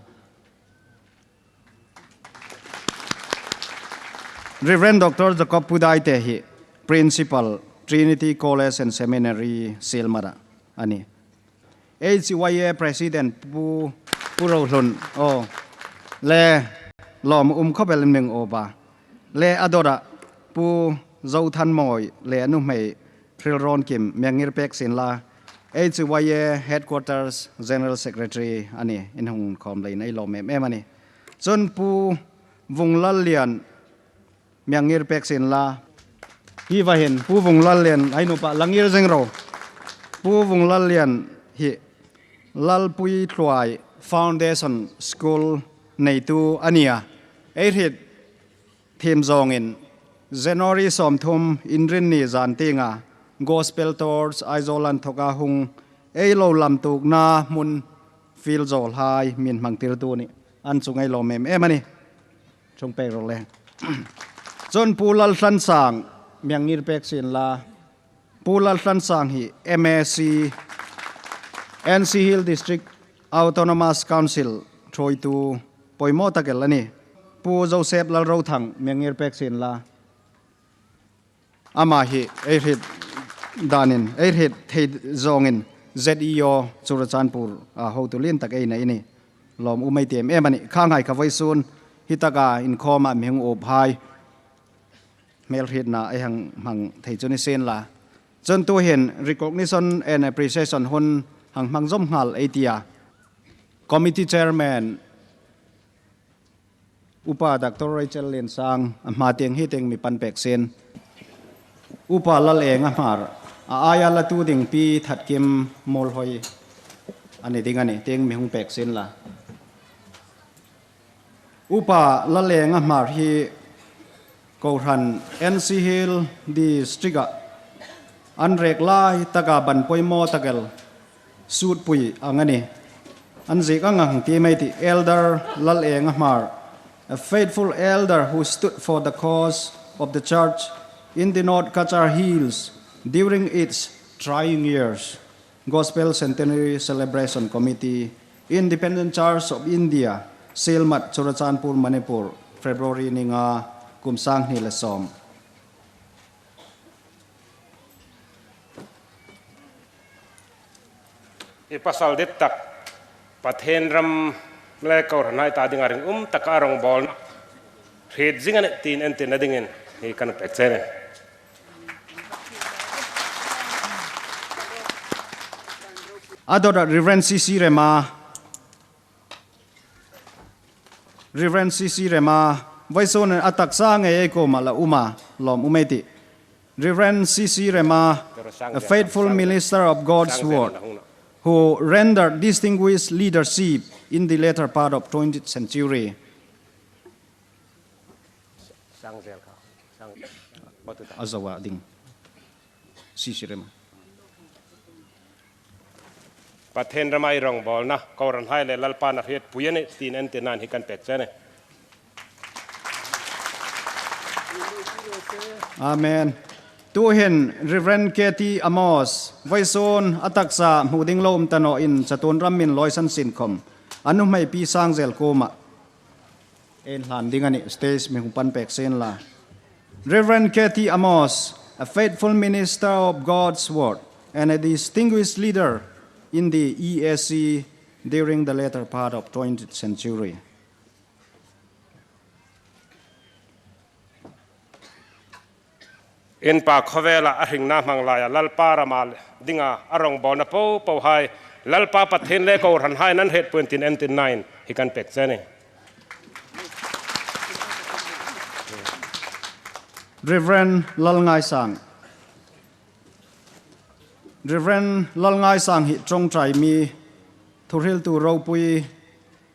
Reverend Dr. Jacob Pudai te hi Principal Trinity College and Seminary Silmara ani HCYA President Ruolngul le lom khobel meng oba le adora pu zo than moi le anu mei thil ron kim mengir pek sin la HCYA Headquarters General Secretary ani in hong khom le nei lom em ani chon pu Ruolngul lian mengir pek sin la hi va hen pu Ruolngul lian ai no pa langir jeng ro pu Ruolngul lian hi Lalpui Thluai Foundation School nei tu ania ei hit thim zong in January som thum inrin ni zan tinga gospel tours aizolan thoka hung ei lo lam tuk na mun fil zol hai min mangtir tu ni an chungai lo mem emani chung pe ro le chon pulal hlan sang myangir pek sin la pulal hlan sang hi MSc NC Hill District Autonomous Council troi tu poimo takel ani pu Joseph Lalrothang mengir pek sin la ama hi hit danin hit thei zongin ZEO Churachanpur ho tu lin tak ei nei ni lom umai tem emani khangai khawai sun hitaka in khoma meng op hai mel hit na ai hang mang thei chuni sen la chon tu hen recognition and appreciation hun hang mang zom hal etia committee chairman Upa Dr. Rachel Lin Sang ma tiang hi teng mi pan pek sen upa lal eng Hmar aya la tu ding pi that kim mol hoi ani ding ani teng mi hung pek sin la upa lal eng Hmar hi ko ran NC Hill di striga anrek lai taka ban poimo takel sut pui angani anzik angang ti mai ti elder lal eng Hmar, a faithful elder who stood for the cause of the church in the North Kachar Hills during its trying years. Gospel Centenary Celebration Committee, Independent Church of India, Silmat, Churachandpur, Manipur, February ninga kumsang nilasom. Pasal detak pathen ram melekau ranai tadi ngaring takarong bol red zingan tin ente nadingin ikan pecene. Adora Reverend CC Rema, Reverend CC Rema, Vaison atak sang eko mala lom umeti. Reverend CC Rema, a faithful minister of God's word, who rendered distinguished leadership in the later part of 20th century. Azawa ding CC Rema. Pathen ramai rong bol na kauran hai le lalpa na het puyane tin ente nan hikan pecene. Amen. Tu hen Reverend Katie Amos, Vaison ataksa huding lom tano in Chatun Ramin Loisan Sinkom. Anu mai pi sang zel koma. En landingani stage mi humpan peksen la. Reverend Katie Amos, a faithful minister of God's word and a distinguished leader in the ESC during the later part of 20th century. In pa khovela ahing na manglaya lalpa ramal dinga arong bona po hai lalpa pathen le ko ran hai nan het puentin entin 9 hikan pecene. Reverend Lalngai Sang. Reverend Lalngai Sang hi trong trai mi thuril tu ropui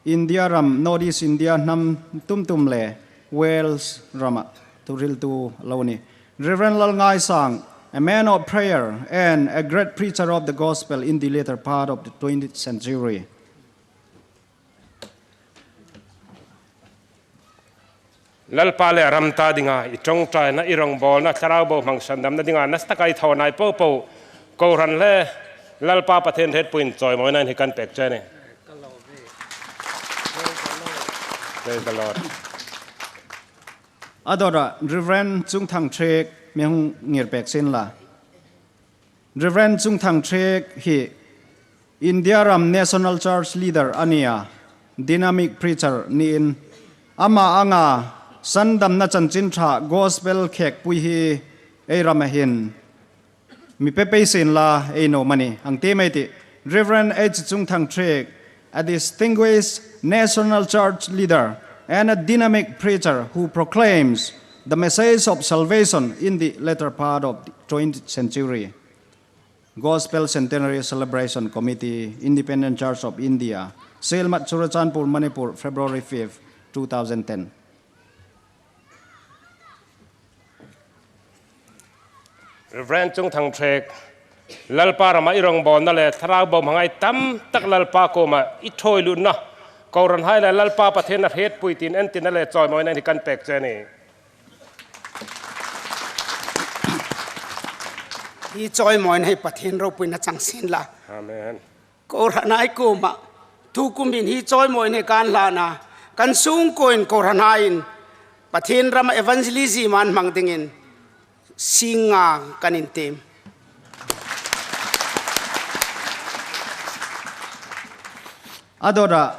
India ram Northeast India nam tum le Wales rama thuril tu lawni. Reverend Lalngai Sang, a man of prayer and a great preacher of the gospel in the later part of the 20th century. Lalpa le ramta dinga itong trai na irong bol na tarabo mang sandam na dinga nastakai thonai po ko ran le lalpa pathen het puin choi moi nan hikan pecene. Praise the Lord. Adora Reverend Chung Thang Trek mehung ngir pek sin la. Reverend Chung Thang Trek hi India Ram National Church leader ania, dynamic preacher ni in ama anga sandam na chanchin tha gospel khek pui hi ei ramahin mi pepe sin la ei no mani ang te mai ti Reverend H Chung Thang Trek, a distinguished national church leader and a dynamic preacher who proclaims the message of salvation in the later part of the 20th century. Gospel Centenary Celebration Committee, Independent Church of India, Silmat, Churachandpur, Manipur, February 5, 2010. Reverend Chung Thang Trek lalpa rama irong bon na le tharabo mangai tam tak lalpa ko ma ithoi lu na kauran hai le lalpa pathen na het puitin entin na le choi moi na hikan pecene. Hi choi moi nei pathen ro pui na changsin la. Amen. Koranai ko ma tu kumin hi choi moi nei kan la na kan sung koin koranain pathen ram evangelism man mang dingin singa kanin tem. Adora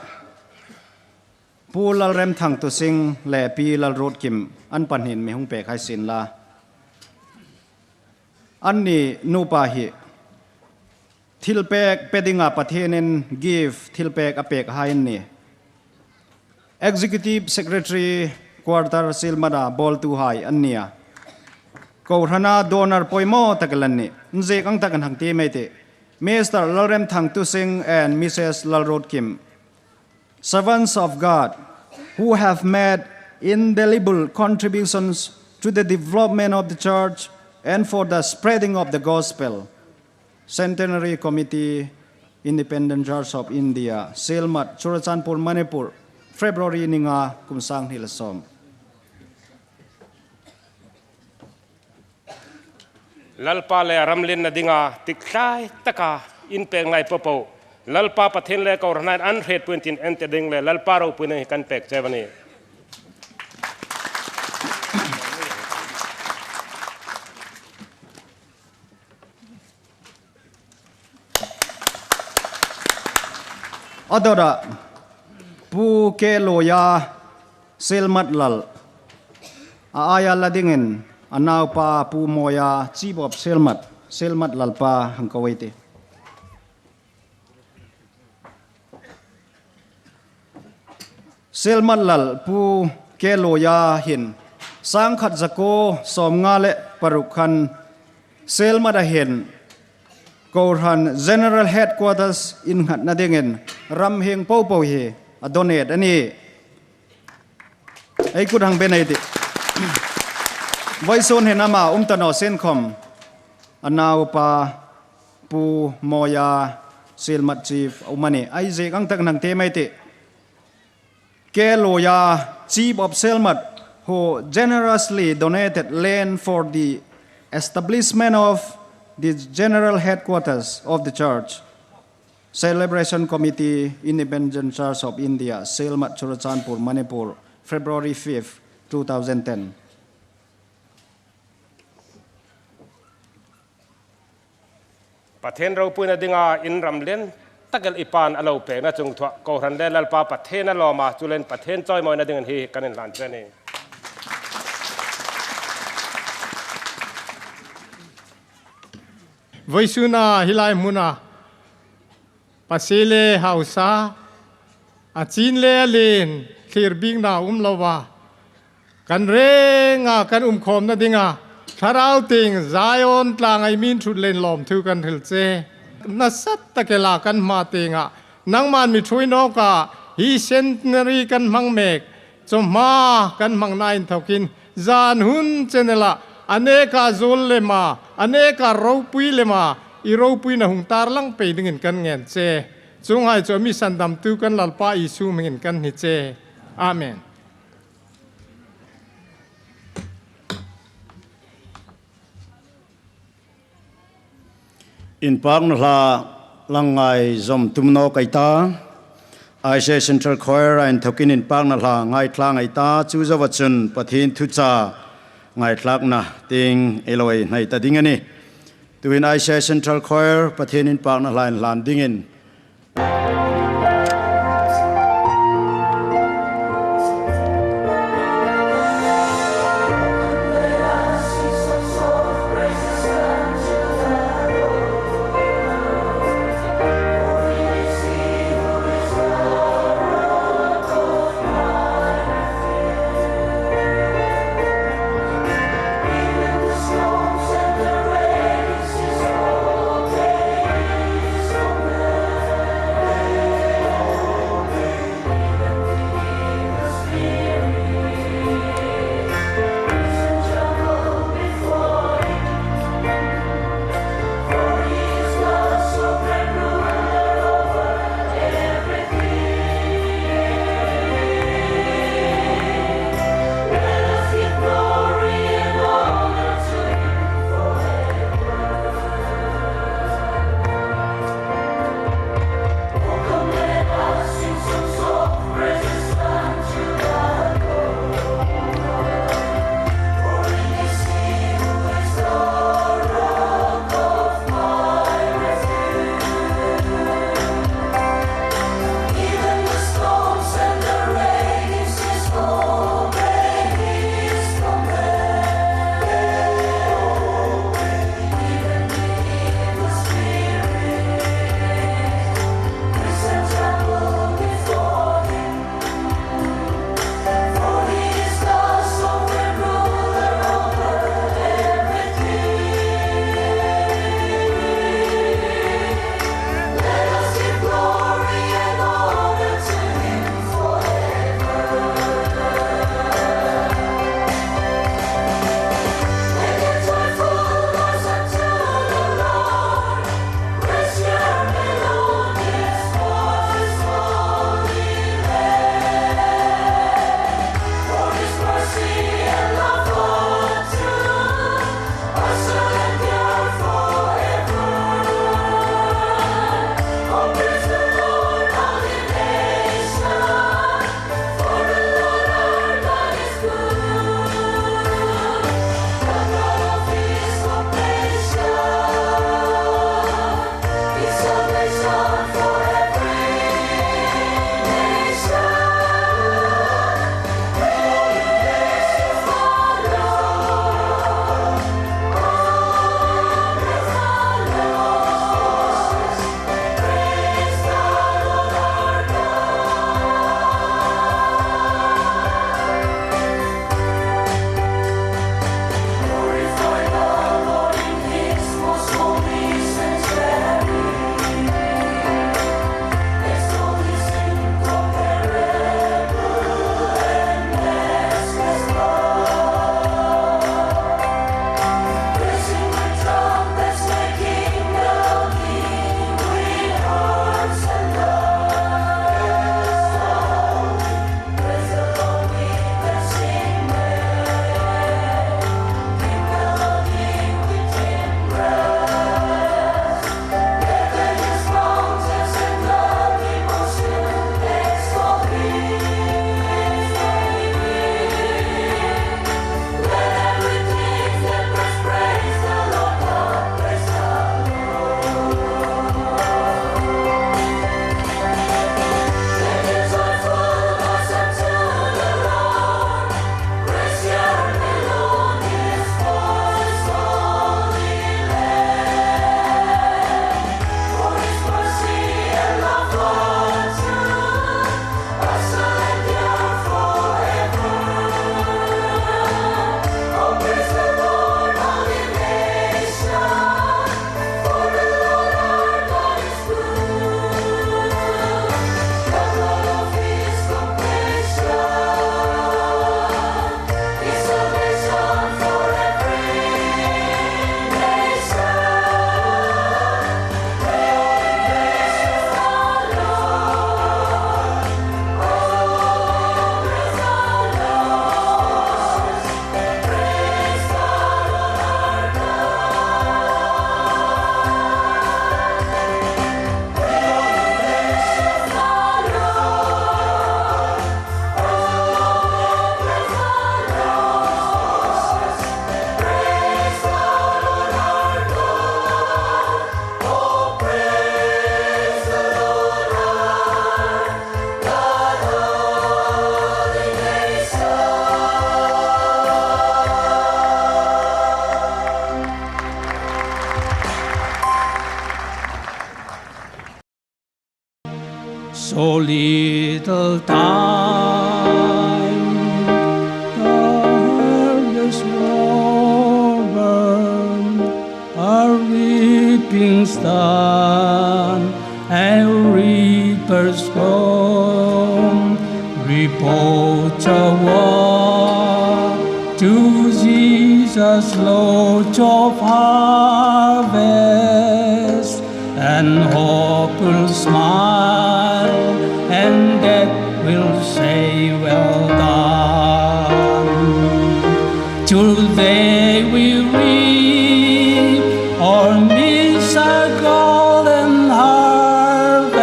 Pulal Remthang to sing le pi lal road kim an panhin me hung pek hai sin la. Anni nupa hi thilpek pedinga pathenen give thilpek apek hain ni. Executive Secretary Quarter Silmada bol tu hai annia. ko rana donor poimo takalanni nje kang takan hangti mete Mr. Remthang to sing and Mrs. Lalrohlu, servants of God who have made indelible contributions to the development of the church and for the spreading of the gospel. Centenary Committee, Independent Church of India, Silmat, Churachanpur, Manipur, February ninga kumsang hilasom. Lalpa le Ramlin na dinga tiklay taka in peng ngai popo. Lalpa pathin le ko ranan unread puintin ente ding le lalpa ro puin kan pek chevani. Adora pu ke loya silmat lal aya ladingin anaw pa pu moya chibop silmat lal pa hangkawaiti silmat lal pu ke loya hin sangkhat zako somngale parukhan silmat ahin Korhan General Headquarters in Hat Nadingen Ramhing Popo he a donate ani ay kudang benedi Voiceon henama umtano senkom anaw pa pu moya silmat chief umani ay je kang tak nang temaiti ke loya chief of silmat who generously donated land for the establishment of the General Headquarters of the Church, Celebration Committee, Independent Church of India, Silmat, Churachanpur, Manipur, February 5th, 2010. Pathen ro puina dinga in Ramlien tagal ipan alo pe na chung thwa ko ran le lalpa pathen na loma chulen pathen choi moi na dingan hi kanin lan chani. Voisuna hilai muna pasile hausa achin le alin clear bing na lawa kan renga kan khom na dinga tharau ting zion tlang ai min thut len lom thu kan thil che na sat takela kan ma tinga nang man mi thui no ka hi centenary kan mang mek choma kan mang nain thokin zan hun chenela aneka zul lema aneka ropui lema i ropui na hung tar lang pe dingin kan ngen che chung hai cho mi sandam tu kan lalpa isu mengin kan ni che amen in pang la langai zom tumno kaita Aisha Central Choir and thokin in pang la ngai tlang ai ta chu zawachun pathin thucha ngai tlak na ting eloi nai ta dingani tuin Aisha Central Choir pathin in pang na line lan dingin little time, the harvest woven, our reaping stand, and reapers come, report award to Jesus, Lord of harvest, and hope will smile, and death will say, well done. Today we reap or miss our golden harvest.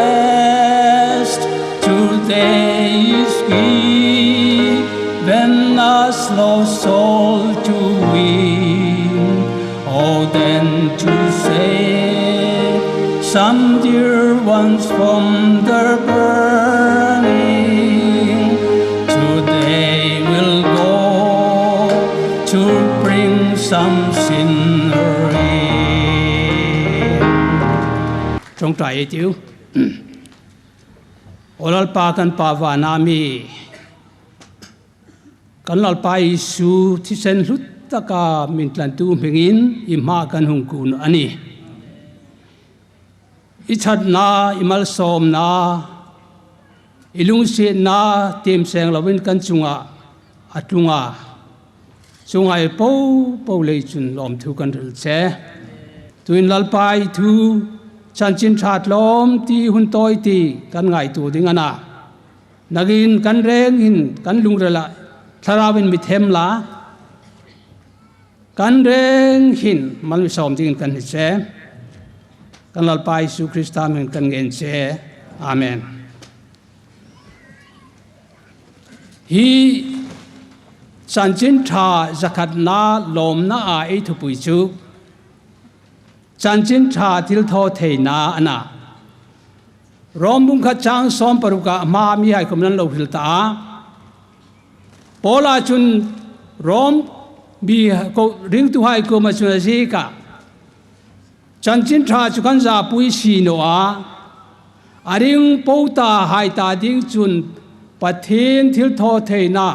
Today is given us lost soul to win. Oh, then to save some dear ones from their burning. Today we'll go to bring some sinner in. Trong trại tiêu, olal pa kan pawa nami, kan lal pa isu tisen lut taka mintlantu mengin imha kan hungkun ani. Ichat na imal som na ilung si na tim seng lawin kan chunga atlunga chungai po lei chun lom thu kan ril che tuin lalpai thu chan chin that lom ti hun toi ti kan ngai tu ding ana nagin kan reng hin kan lung rela tharawin mi them la kan reng hin mal mi som ding kan che kan lalpai Jesu Krista men kan ngen che amen. Hi san chin tha zakat na lom na a e thu pui chu san chin tha til tho thei na ana rom bung kha chang som paruka ma mi hai kom nan lo hil ta pola chun rom bi ko ring tu hai ko ma chun ji ka chan chin tha chu kan za pui si no a aring po ta hai ta ding chun pathin thil tho thei na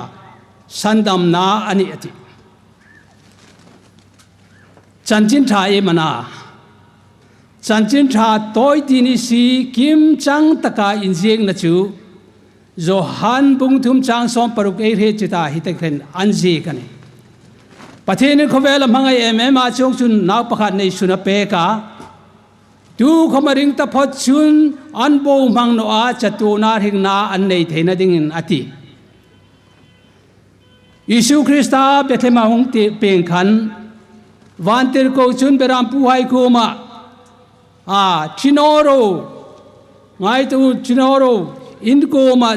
sandam na ani ati chan chin tha e mana chan chin tha toy ti ni si kim chang taka injeng na chu zo han bung thum chang som paruk e re chita hitakhen anji kani pathin ko vela mangai em a chong chun naw pakhat nei suna pe ka tu khomaring ta phot chun an bo mang no a chatu na ring na an nei theina ding ati Yesu Krista Bethlehem hong te peng khan van ter ko chun beram pu hai ko ma chinoro ngai tu chinoro in ko ma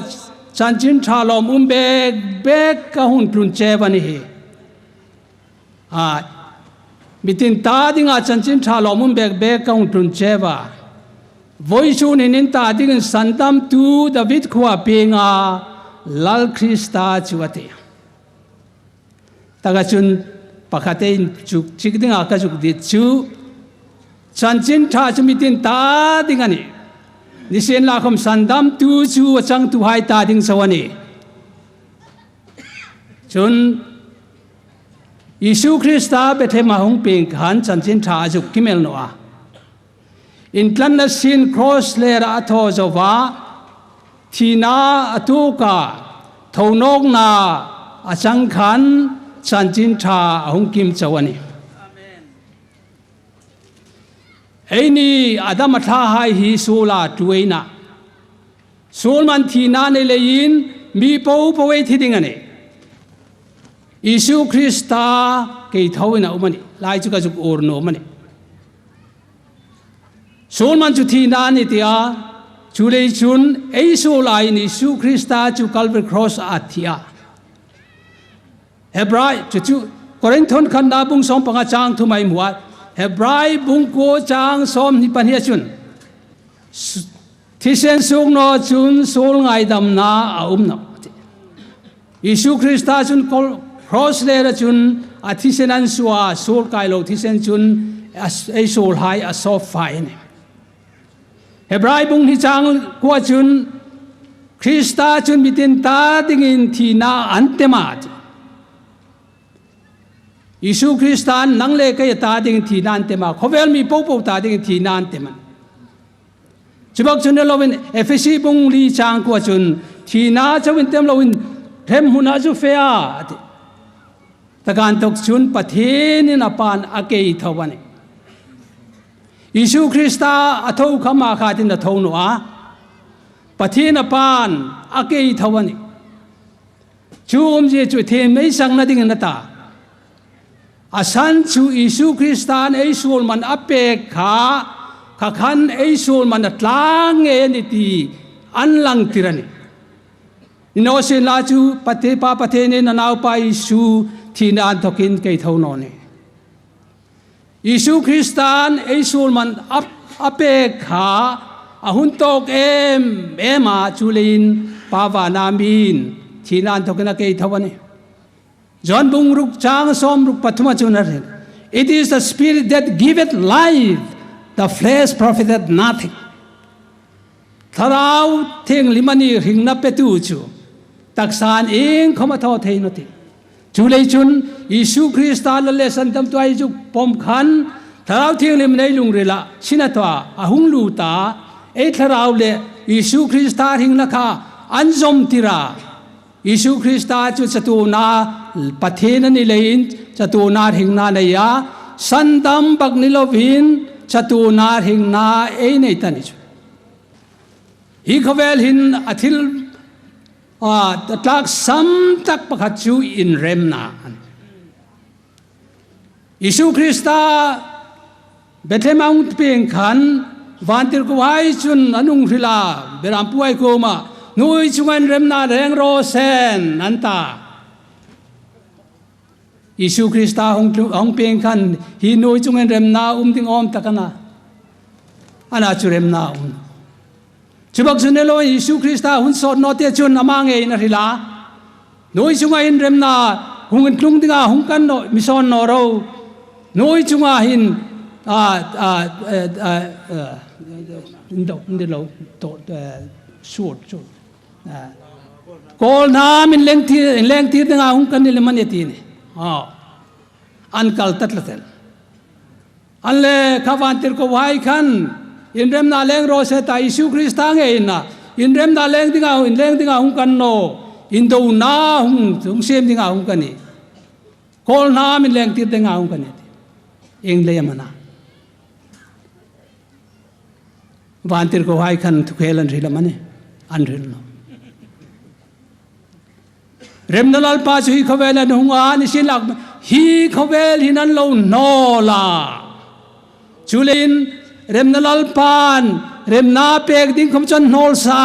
chanchin thalom bek ka hun plun che bani he mitin ta dinga chanchin thalom bek ka hun plun che ba voi chun in ta ding santam tu David khwa penga lal Krista chuate taga chun pakhatein chuk chikdinga ka chuk dit chu chanchin tha chumitin ta dingani nisen la khom sandam tu chu achang tu hai ta ding sawani chun Yesu Krista Bethlehem hong peng khan chanchin tha chuk kimel no a in tlan na sin cross lera atho zowa thina atuka thonok na achang khan chanchin tha hong kim chawani Aini adam tha hai hi sula tuina sulman thina ne lein mi po we thidingane Yesu Krista ke thawina umani lai chu ka chu orno mani sulman chu thina ni tia chule chun ei sulai ni Yesu Krista chu Calvary cross athia Hebrai chu Korinthon khanda bung som panga chang thu mai muat Hebrai bung ko chang som ni pania chun thisen sung no chun sol ngai dam na no Yesu Krista chun cross le ra chun a thisen an suwa sol kai lo thisen chun a sol hai a soft fine Hebrai bung ni chang ko chun Krista chun bitin ta dingin thina antemat Isu Kristan nang le kay ta ding thina antema khovel mi po ta ding thina anteman Chubak chun lovin efesi bung li chang ko chun thina chawin tem lovin them huna ju fea takan tok chun pathin in apan akei thawani Isu Krista atho khama khatin atho no a pathin apan akei thawani chum je chu the mai sang na ding na ta asan chu Isu Kristan ei sul man apek kha khan ei sul man atlang e ni ti anlang tirani ino se la chu pathe ne na nau pa Isu thina thokin kei tho no ne Isu Kristan ei sul man apek kha ahun tok ema chulin pawa namin thinan thokena kei thawani John bung ruk chang som ruk pathuma chunar it is the spirit that giveth life the flesh profiteth nothing tharau theng limani ringna petu chu taksan ing khoma tho thei noti chulei chun Isu Krista la lesson tam twai ju pom khan tharau theng lim nei lung rela sinatwa ahung lu ta e tharau le Isu Krista ringna kha anjom tira Isu Krista chu chatuna pathena ni lein chatuna hingna neya sandam bagnilovin chatuna hingna ei nei tani chu hi khovel hin athil tlak sam tak pakhat chu in remna Isu Krista Bethlehem peng khan vantir ko hai chun anung rila berampuai ko ma Nui chungan remna reng ro sen anta Isu Krista hong peng kan hi nui chungan remna ding om takana ana chu remna chubak sunelo Isu Krista hun sot no te chun amang e na rila nui chunga in remna hung tlung dinga hung kan no mison no ro nui chunga hin ndelo to short Kol na min leng tir nga hung kan nile maneti ne an kal tatlatel anle khavantir ko wai khan in rem na leng ro se ta Isu Krista nge na in rem na leng dinga hung kan no in do na hung sem dinga hung kan ni kol na min leng tir dinga hung kan ni eng le mana vantir ko wai khan thukelan rila mane an ril no Remnalal pa chu hi khovel an hunga ni silak hi khovel hinan lo no la chulin remnalal pan remna pek ding khom chan nol sa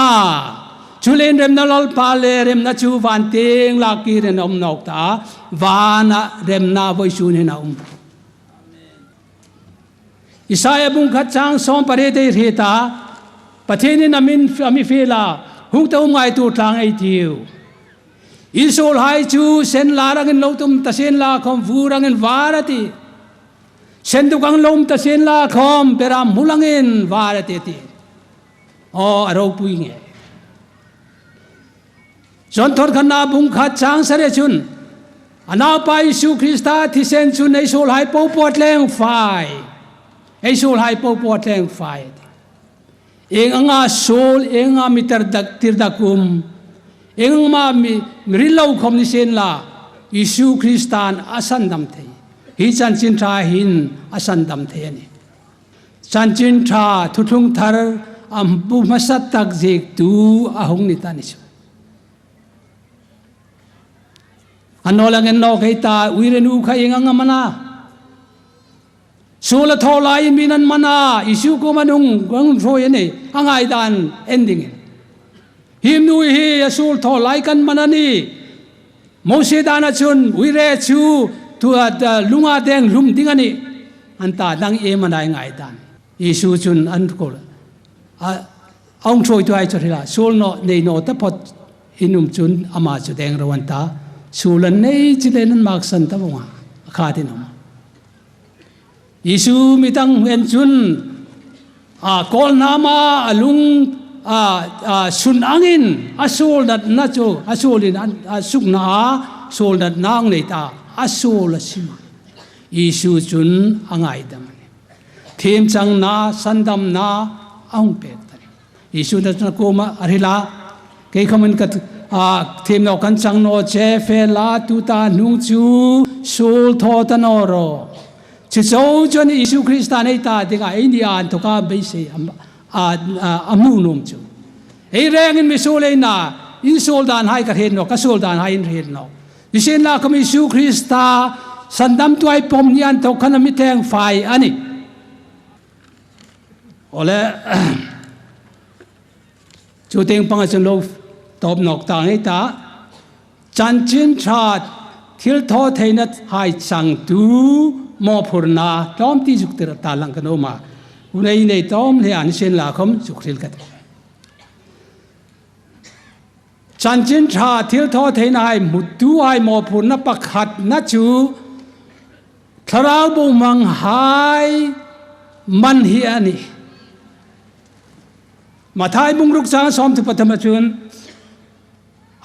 chulin remnalal pa le remna chu van ting la ki ren om nok ta vana remna voi sun hina Isaiah bung khat chang som pare te reta patheni namin ami fela hung ta ngai tu tlang ai tiu Isul hai chu sen larangin lotum tasen la khom vurangin varati sen dukang lom tasen la khom peram mulangin varati ti o aro puinge John thor khana bung khat chang sare chun ana pa Isu Krista thi sen chun isul hai po pot leng fai isul hai po pot leng fai eng anga sol enga mitar dak tirdakum eng ma mi rilau khom ni sen la Isu Kristan asandam thei hi chan chin tha hin asandam thei ani chan chin tha thuthung thar am bu masat tak jek tu ahung ni tani chu anolang en no keita uiren u kha eng anga mana sula tholai minan mana Isu ko manung gang roi ani angai dan ending him nu hi asul tho lai kan manani Mose dana chun uire chu tu lunga deng lum dingani anta dang e manai ngai dan Isu chun an ko ong troi tu ai chorila sul no nei no ta pot inum chun ama chu deng rawanta sulan nei chilen mak san ta bonga kha dinam Isu mitang en chun kol nama alung sun angin asol dat na cho asolin asuk na sol dat nang nei ta asol asima isu chun angai dam thêm chang na sandam na ang pek tani isu dat na ko ma arila ke khamen kat thêm no kan chang no che fe la tu ta nung chu sol tho ta no ro chu zo chun isu kristan nei ta dinga india to ka be se amu nom chu ei reng in mi sol ei na in sol dan hai ka hen no ka sol dan hai in hen no isen la ka isu krista sandam tuai pom nian to khana mi theng fai ani ole chu teng pang chun lo top nok ta ei ta chan chin that thil tho theina hai chang tu mo phurna tom ti juk ter ta lang kano ma unai nei tom le an sen la khom juk thil ka chan chin tha thil tho theina hai mutu hai mo phurna pakhat na chu tharau bo mang hai man hi ani mathai bung ruk cha som thu pathama chun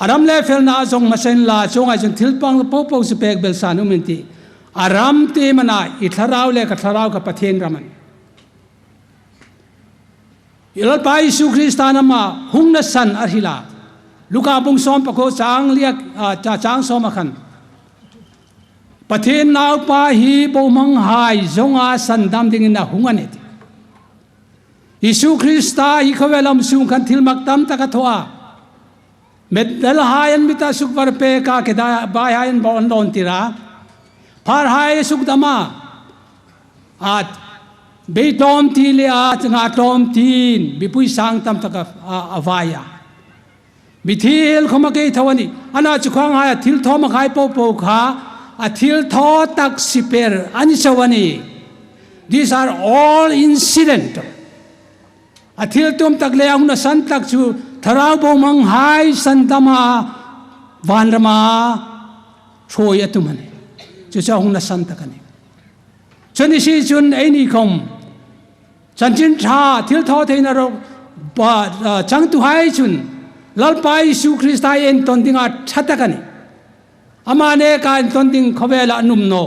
aram le fel na jong masen la chong ai chun thil pang po po se pek bel sanu menti aram te mana I tharau le ka tharau ka pathen raman ilal pai su kristana ma hung na san arhila luka bung som pa ko chang liak cha chang som akhan pathen nau pa hi bo mang hai zonga san dam ding na hungan et isu krista hi khawelam sung khan thil mak tam ta ka thoa met dal hayan mita suk war pe ka ke da bai hayan bon don tira phar hai suk dama at be tom ti le a nga tom tin bi pui sang tam ta ka avaya mi thil khoma ke thawani ana chukhang ha thil thoma khai po po kha a thil tho tak siper ani chawani these are all incident a thil tum tak le ang na san tak chu tharau bo mang hai san tama vanrama choi atumani chu cha hung na san takani chuni si chun ai khom chan chin tha thil tho theina ro ba chang tu hai chun lalpai su krista en ton dinga thatakani amane ka ton ding khobela num no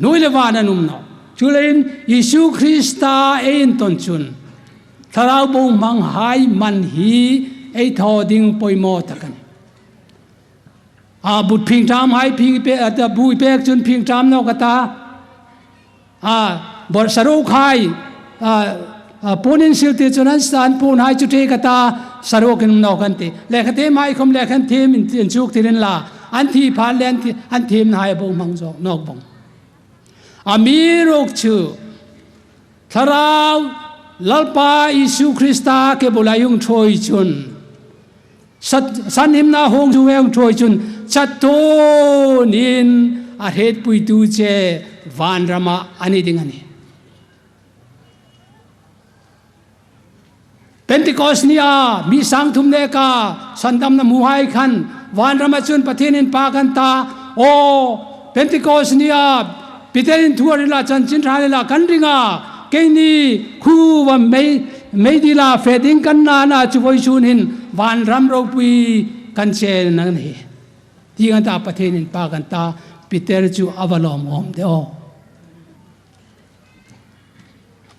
noile wana num no chulein isu krista en ton chun tharau bo mang hai man hi ei tho ding poimo takani but phing tam hai phing pe ta bui pek chun phing tam no kata bor saro khai ponin silte chunan san pon hai chu te kata saro kin no kan te le khate mai khom le khan them in chuk tirin la an thi phan len thi an them hai bo mang jo nok bong amirok chu tharau lalpa isu krista ke bolayung choi chun san him na hong chu weng choi chun chatto nin a het pui tu che van rama ani ding ani Pentecost nia mi sang thum ne ka sandam na muhai khan van rama chun pathin in pa kan ta o Pentecost nia piterin thuarila chan chin thalila kan ringa keini khu wa mei dila feding kan na chu voi chun hin van ram ro pui kan che nan hi ti kan ta pathin in pa kan ta Peter chu avalom om deo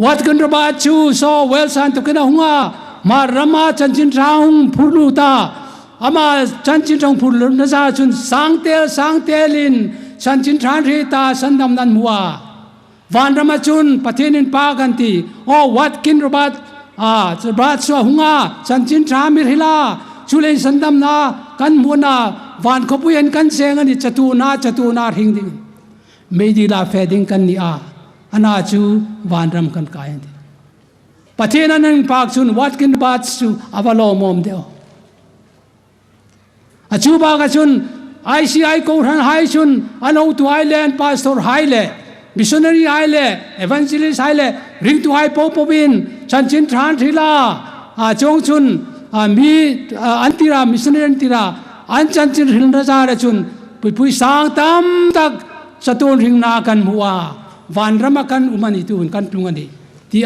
what kan roba chu so well san to kana hunga ma rama chanchin raung phulu ta ama chanchin raung phulu na sa chun sangtelin chanchin than ri ta sandam nan muwa van rama chun pathin in pa kan ti oh what kin robat robat so hunga chanchin tha mir hila chule sandam na kan muna van khopuyen kan seng ani chatu na hing ding meidi la feding kan ni ana chu van ram kan kai andi pathin anan pak chun what kin bat chu avalo mom deo achu ba ga chun ICI ko ran hai chun ano tu island pastor haile missionary haile evangelist haile ring tu hai popobin chanchin than thila chong chun mi antira missionary antira an chanchin hilna ja ra chun pui sang tam tak chaton ring na kan muwa van rama kan umani tu kan tungani ti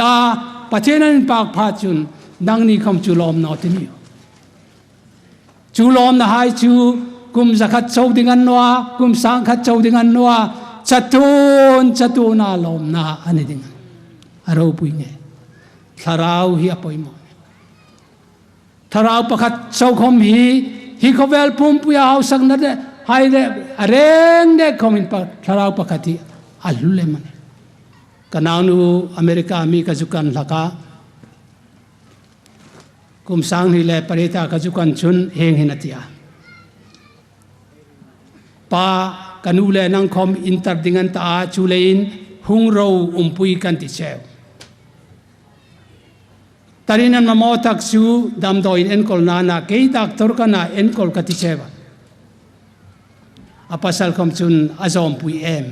pathinan pak pha chun ดังนี้คำจูลอมนอตินิจูลอมนะให้จูกุมสักขัดโจดิงันนัวกุมสังขัดโจดิงันนัวจัตุนนาลอมนาอันนี้ดิงันอารมณ์ปุยเงทาราวฮีอปอยมอทาราวประคัดโจคมฮีเขาเวลปุ่มปุยเอาสักนัดให้เร่เร่งเด็กคอมินปะทาราวประคัดที่อัลลุเลมันกันเอาหนูอเมริกามีกระจุกันลักากุมสังนี่แหละปริตากระจุกันชุนเฮงหินัตยาป้ากันอูเลนังคอมอินเตอร์ดิงันตาจูเลนหุงเราปุยกันติเชวตารินันมาโมตักซูดำโดยเอ็นกอลนานาเกยตักตรกันนาเอ็นกอลกติเชวอาปัสสัลคอมชุนอาจอมปุยเอ็ม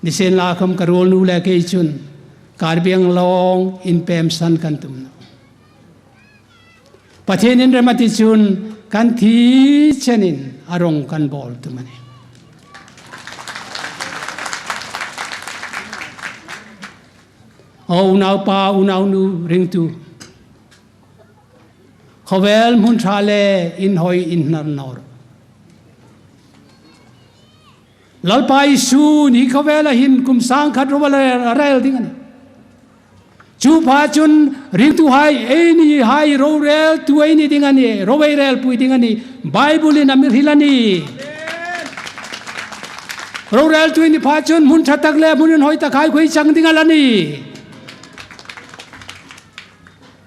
นิเซนลาคอมกระโรลนูเลเกยชุนการเบียงลองอินเปมสันกันตุมประเทศนี้เรมาติชุนกันทีเชนินอารมณ์กันบอลตุมันเอาหนาวป่าอุณาวนูริงตูเขาเวลมุนชาเลอินหอยอินนันนอร์ลัลปายสูนี่เขาเวลหินกุมสังขัดรบอะไรดิ้งอันจูพาจุนริงตูไฮเอนี่ไฮโรเรลตัวเอนี่ดิ้งอันนี้โรเวเรลปุยดิ้งอันนี้ไบเบิลนามิฮิลานีโรเรลตัวนี้พาจุนมุนชัดตักเล่มุนหอยตะไคร้คุยจังดิ้งอันนี้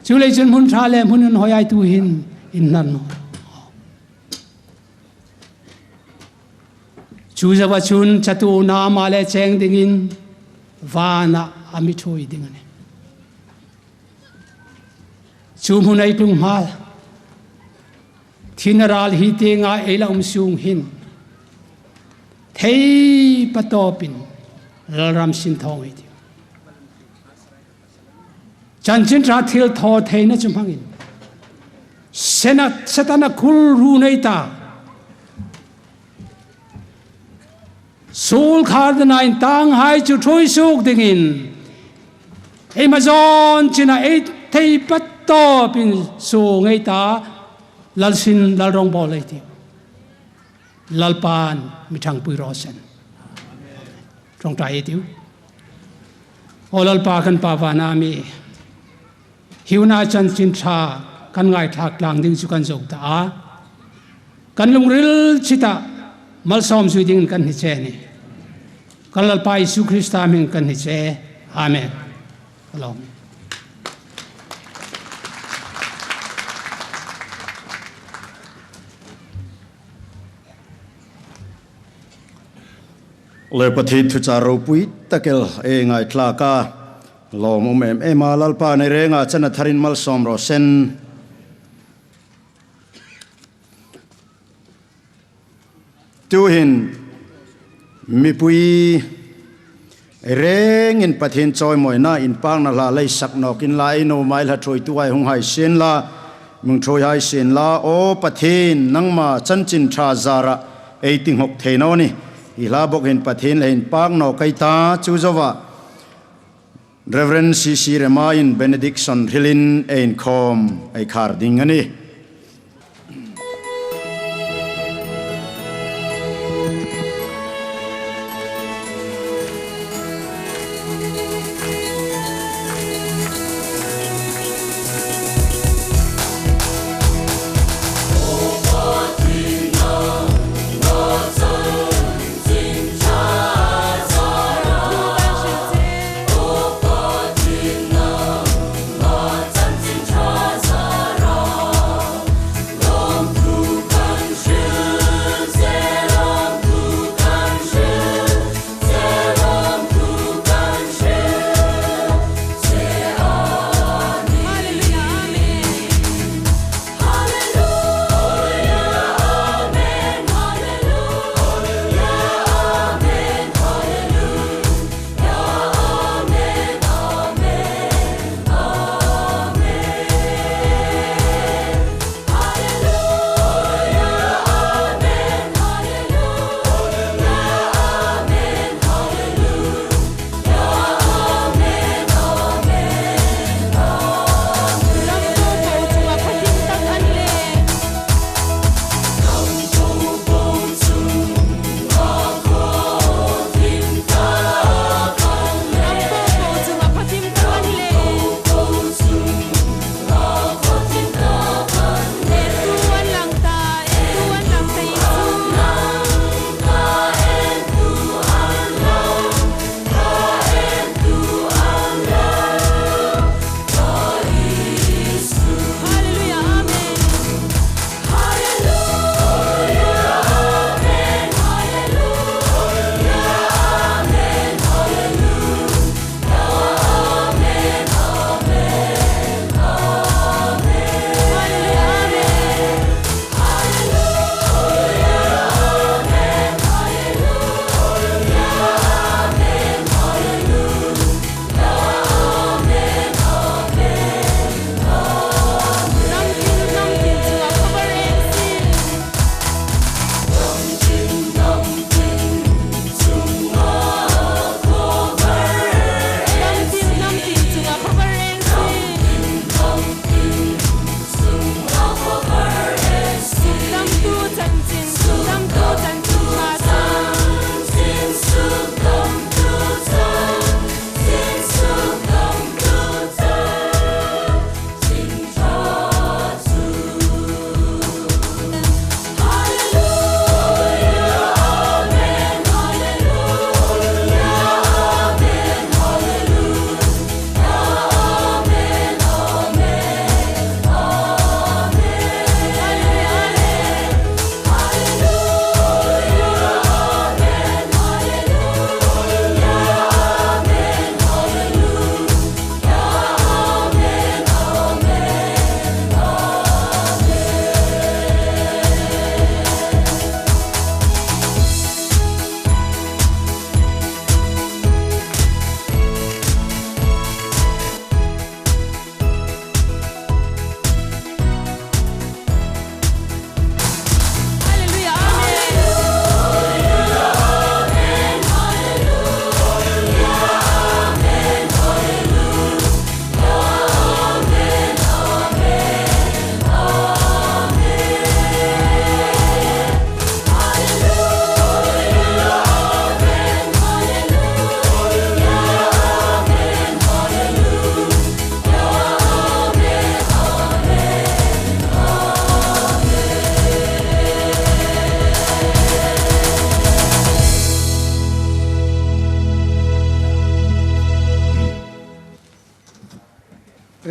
จูเลจุนมุนชาเล่มุนหอยไอตัวหินอินนันจูจะว่าชุนจัตุนามาเลเชงดิ้งวานาอามิช่วยดิ้งอันนี้ชูมุนัยตุงมาทินราลฮิเตงาเอลาซุงหินเทปตอปินลารามสินทองอิดิจันจินราทิลทอเทนะจุมพังอินเซนัตสตานะคุลรูเนตาสูลคาร์ดนายตังไฮจุทอยสุกดิ้งเอมาซอนจินาเอเทปต่อเป็นสูงไงตาลัลสินลัลรองบอลเลยทีลัลปานมีทางปุยรอเซนตรงใจทีโอลัลปากันปาวานามีหิวนาจันจินชากันไงทักหลังดิ้งสุกันจงตากันลุงริลชิตามัลซอมสุดิ้งกันหิเจนี่กันลัลปาอิสุคริสตามิงกันหิเจอาเมนลองเลยปฏิทุจารุปุยตะเกลเองไงคลากาลอมเอมาลัลปาในเรงอาจันทรินมัลซอมรอเซนจูหินมีปุยเรงอินปฏินจอยมวยน่าอินปังนาลาเลยสักนอกินลายโนไมล์ฮัทรอยตัวไอหงไฮเซียนลามึงทรอยไฮเซียนลาโอปฏินนังมาจันจินชาซาระเอติงหกเทนอนี่อีลาบอกเห็นปฏินเห็นปังนอไกตาจูจวะ Reverend CC Rema in Benediction Hilin ein kom ei karding ani Zara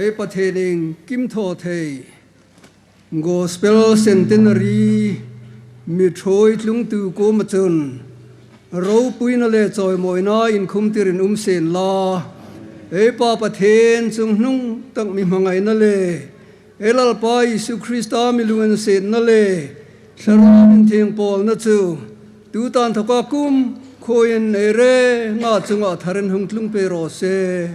ấy bắt thế nên kim thọ thầy Gospel Centenary mi trôi lung từ cô mà chân râu pui nó lệ trời mỗi na in khum tirin sen la ấy bắt thế chung nung tặng mi mang ngày nó lệ ấy là pa Giêsu Christa mi luân sen nó lệ sara min thiêng Paul nó chu tu tan thọ qua kum khoin ere nga chunga tharin hung tlung pe ro se